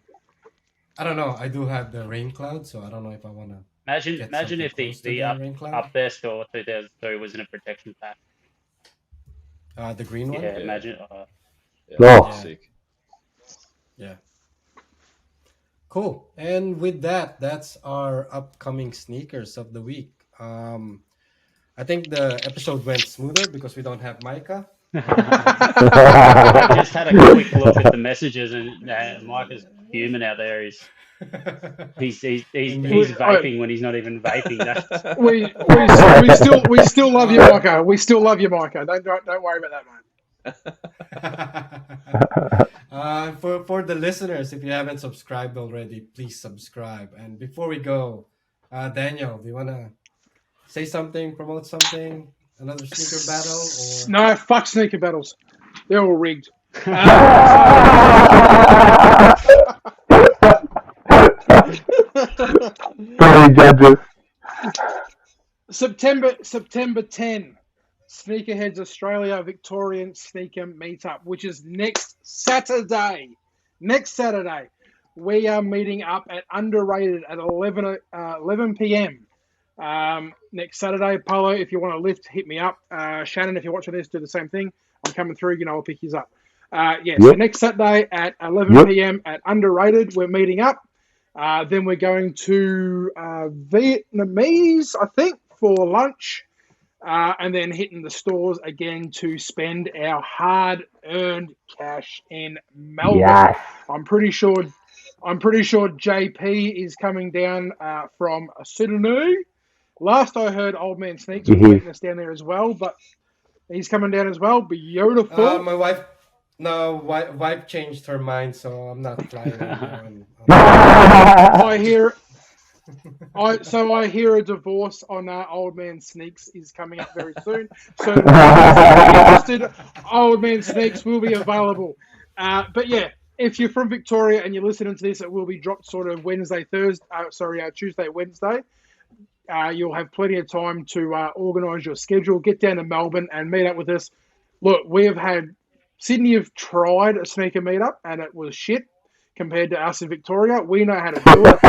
I don't know. I do have the rain cloud, so I don't know if I want to. Imagine if the up there store 2002 was in a protection pack. The green one. Yeah, imagine. Oh. Sick. Yeah. Cool. And with that, that's our upcoming sneakers of the week. I think the episode went smoother because we don't have Micah. I just had a quick look at the messages, and Micah's human out there. He's vaping when he's not even vaping. We still love you, Micah. We still love you, Micah. Don't worry about that, man. For the listeners, if you haven't subscribed already, please subscribe. And before we go, Daniel, do you want to say something, promote something, another sneaker battle? Or... No, fuck sneaker battles. They're all rigged. Sorry, judges. September 10, Sneakerheads Australia Victorian Sneaker Meetup, which is next Saturday. We are meeting up at Underrated at 11 p.m. Next Saturday. Paulo, if you want to lift, hit me up. Shannon, if you're watching this, do the same thing. I'm coming through. I'll pick you up. So next Saturday at 11 p.m. at Underrated, we're meeting up. Then we're going to Vietnamese, I think, for lunch. And then hitting the stores again to spend our hard-earned cash in Melbourne. Yes. I'm pretty sure JP is coming down from Sydney. Last I heard, Old Man Sneaks was meeting us down there as well, but he's coming down as well. Beautiful. My wife changed her mind, so I'm not flying anymore. I hear a divorce on Old Man Sneaks is coming up very soon. So if you're interested, Old Man Sneaks will be available. But yeah, if you're from Victoria and you're listening to this, it will be dropped sort of Tuesday, Wednesday. You'll have plenty of time to organise your schedule, get down to Melbourne and meet up with us. Look, Sydney have tried a sneaker meetup and it was shit compared to us in Victoria. We know how to do it.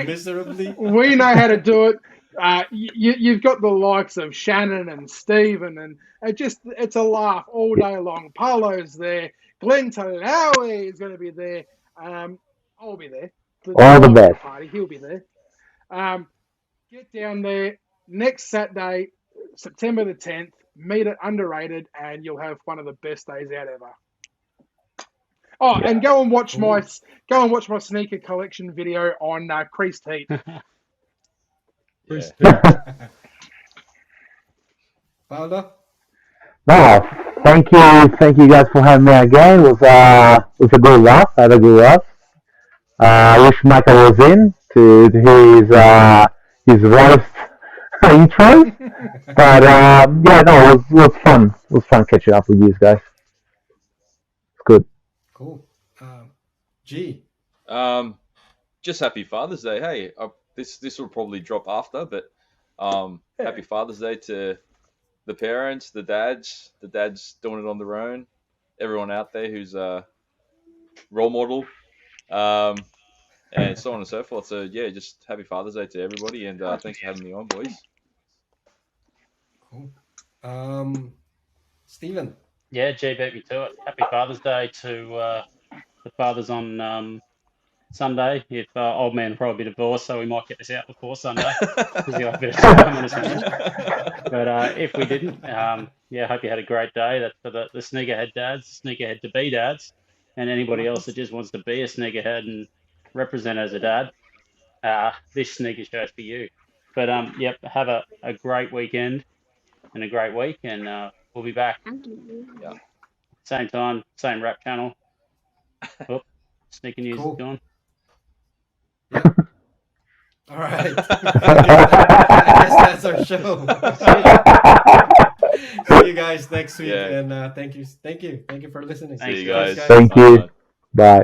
Miserably. We know how to do it. You've got the likes of Shannon and Stephen, and it's a laugh all day long. Paulo's there. Glenn Talawi is going to be there. I'll be there. All the best. Party. He'll be there. Get down there next Saturday, September the 10th. Meet at Underrated, and you'll have one of the best days out ever. Oh, and go and watch my sneaker collection video on Creased Heat. Paolo? No, thank you guys for having me again. It was a good laugh. I had a good laugh. I wish Micah was in to hear his roast intro. But it was fun. It was fun catching up with you guys. It's good. Cool. G. just happy Father's Day. Hey, this will probably drop after, but happy Father's Day to the parents, the dads doing it on their own, everyone out there who's a role model, and so on and so forth. So yeah, just happy Father's Day to everybody, and thanks for having me on, boys. Cool. Stephen. Yeah, G beat me to it. Happy Father's Day to the fathers on Sunday. If old man will probably be divorced, so we might get this out before Sunday because he'll have a bit of time on his hands. But if we didn't, yeah, hope you had a great day. That's for the sneakerhead dads, sneakerhead to be dads, and anybody else that just wants to be a sneakerhead and represent as a dad. This sneaker show's for you. But yep, have a great weekend and a great week, and we'll be back. Yeah. Same time, same rap channel. Oh, sneaker news Cool. is gone. Yep. All right. I guess that's our show. See you guys next week, Yeah. and thank you for listening. Thanks, See you guys. Thank you. Bye.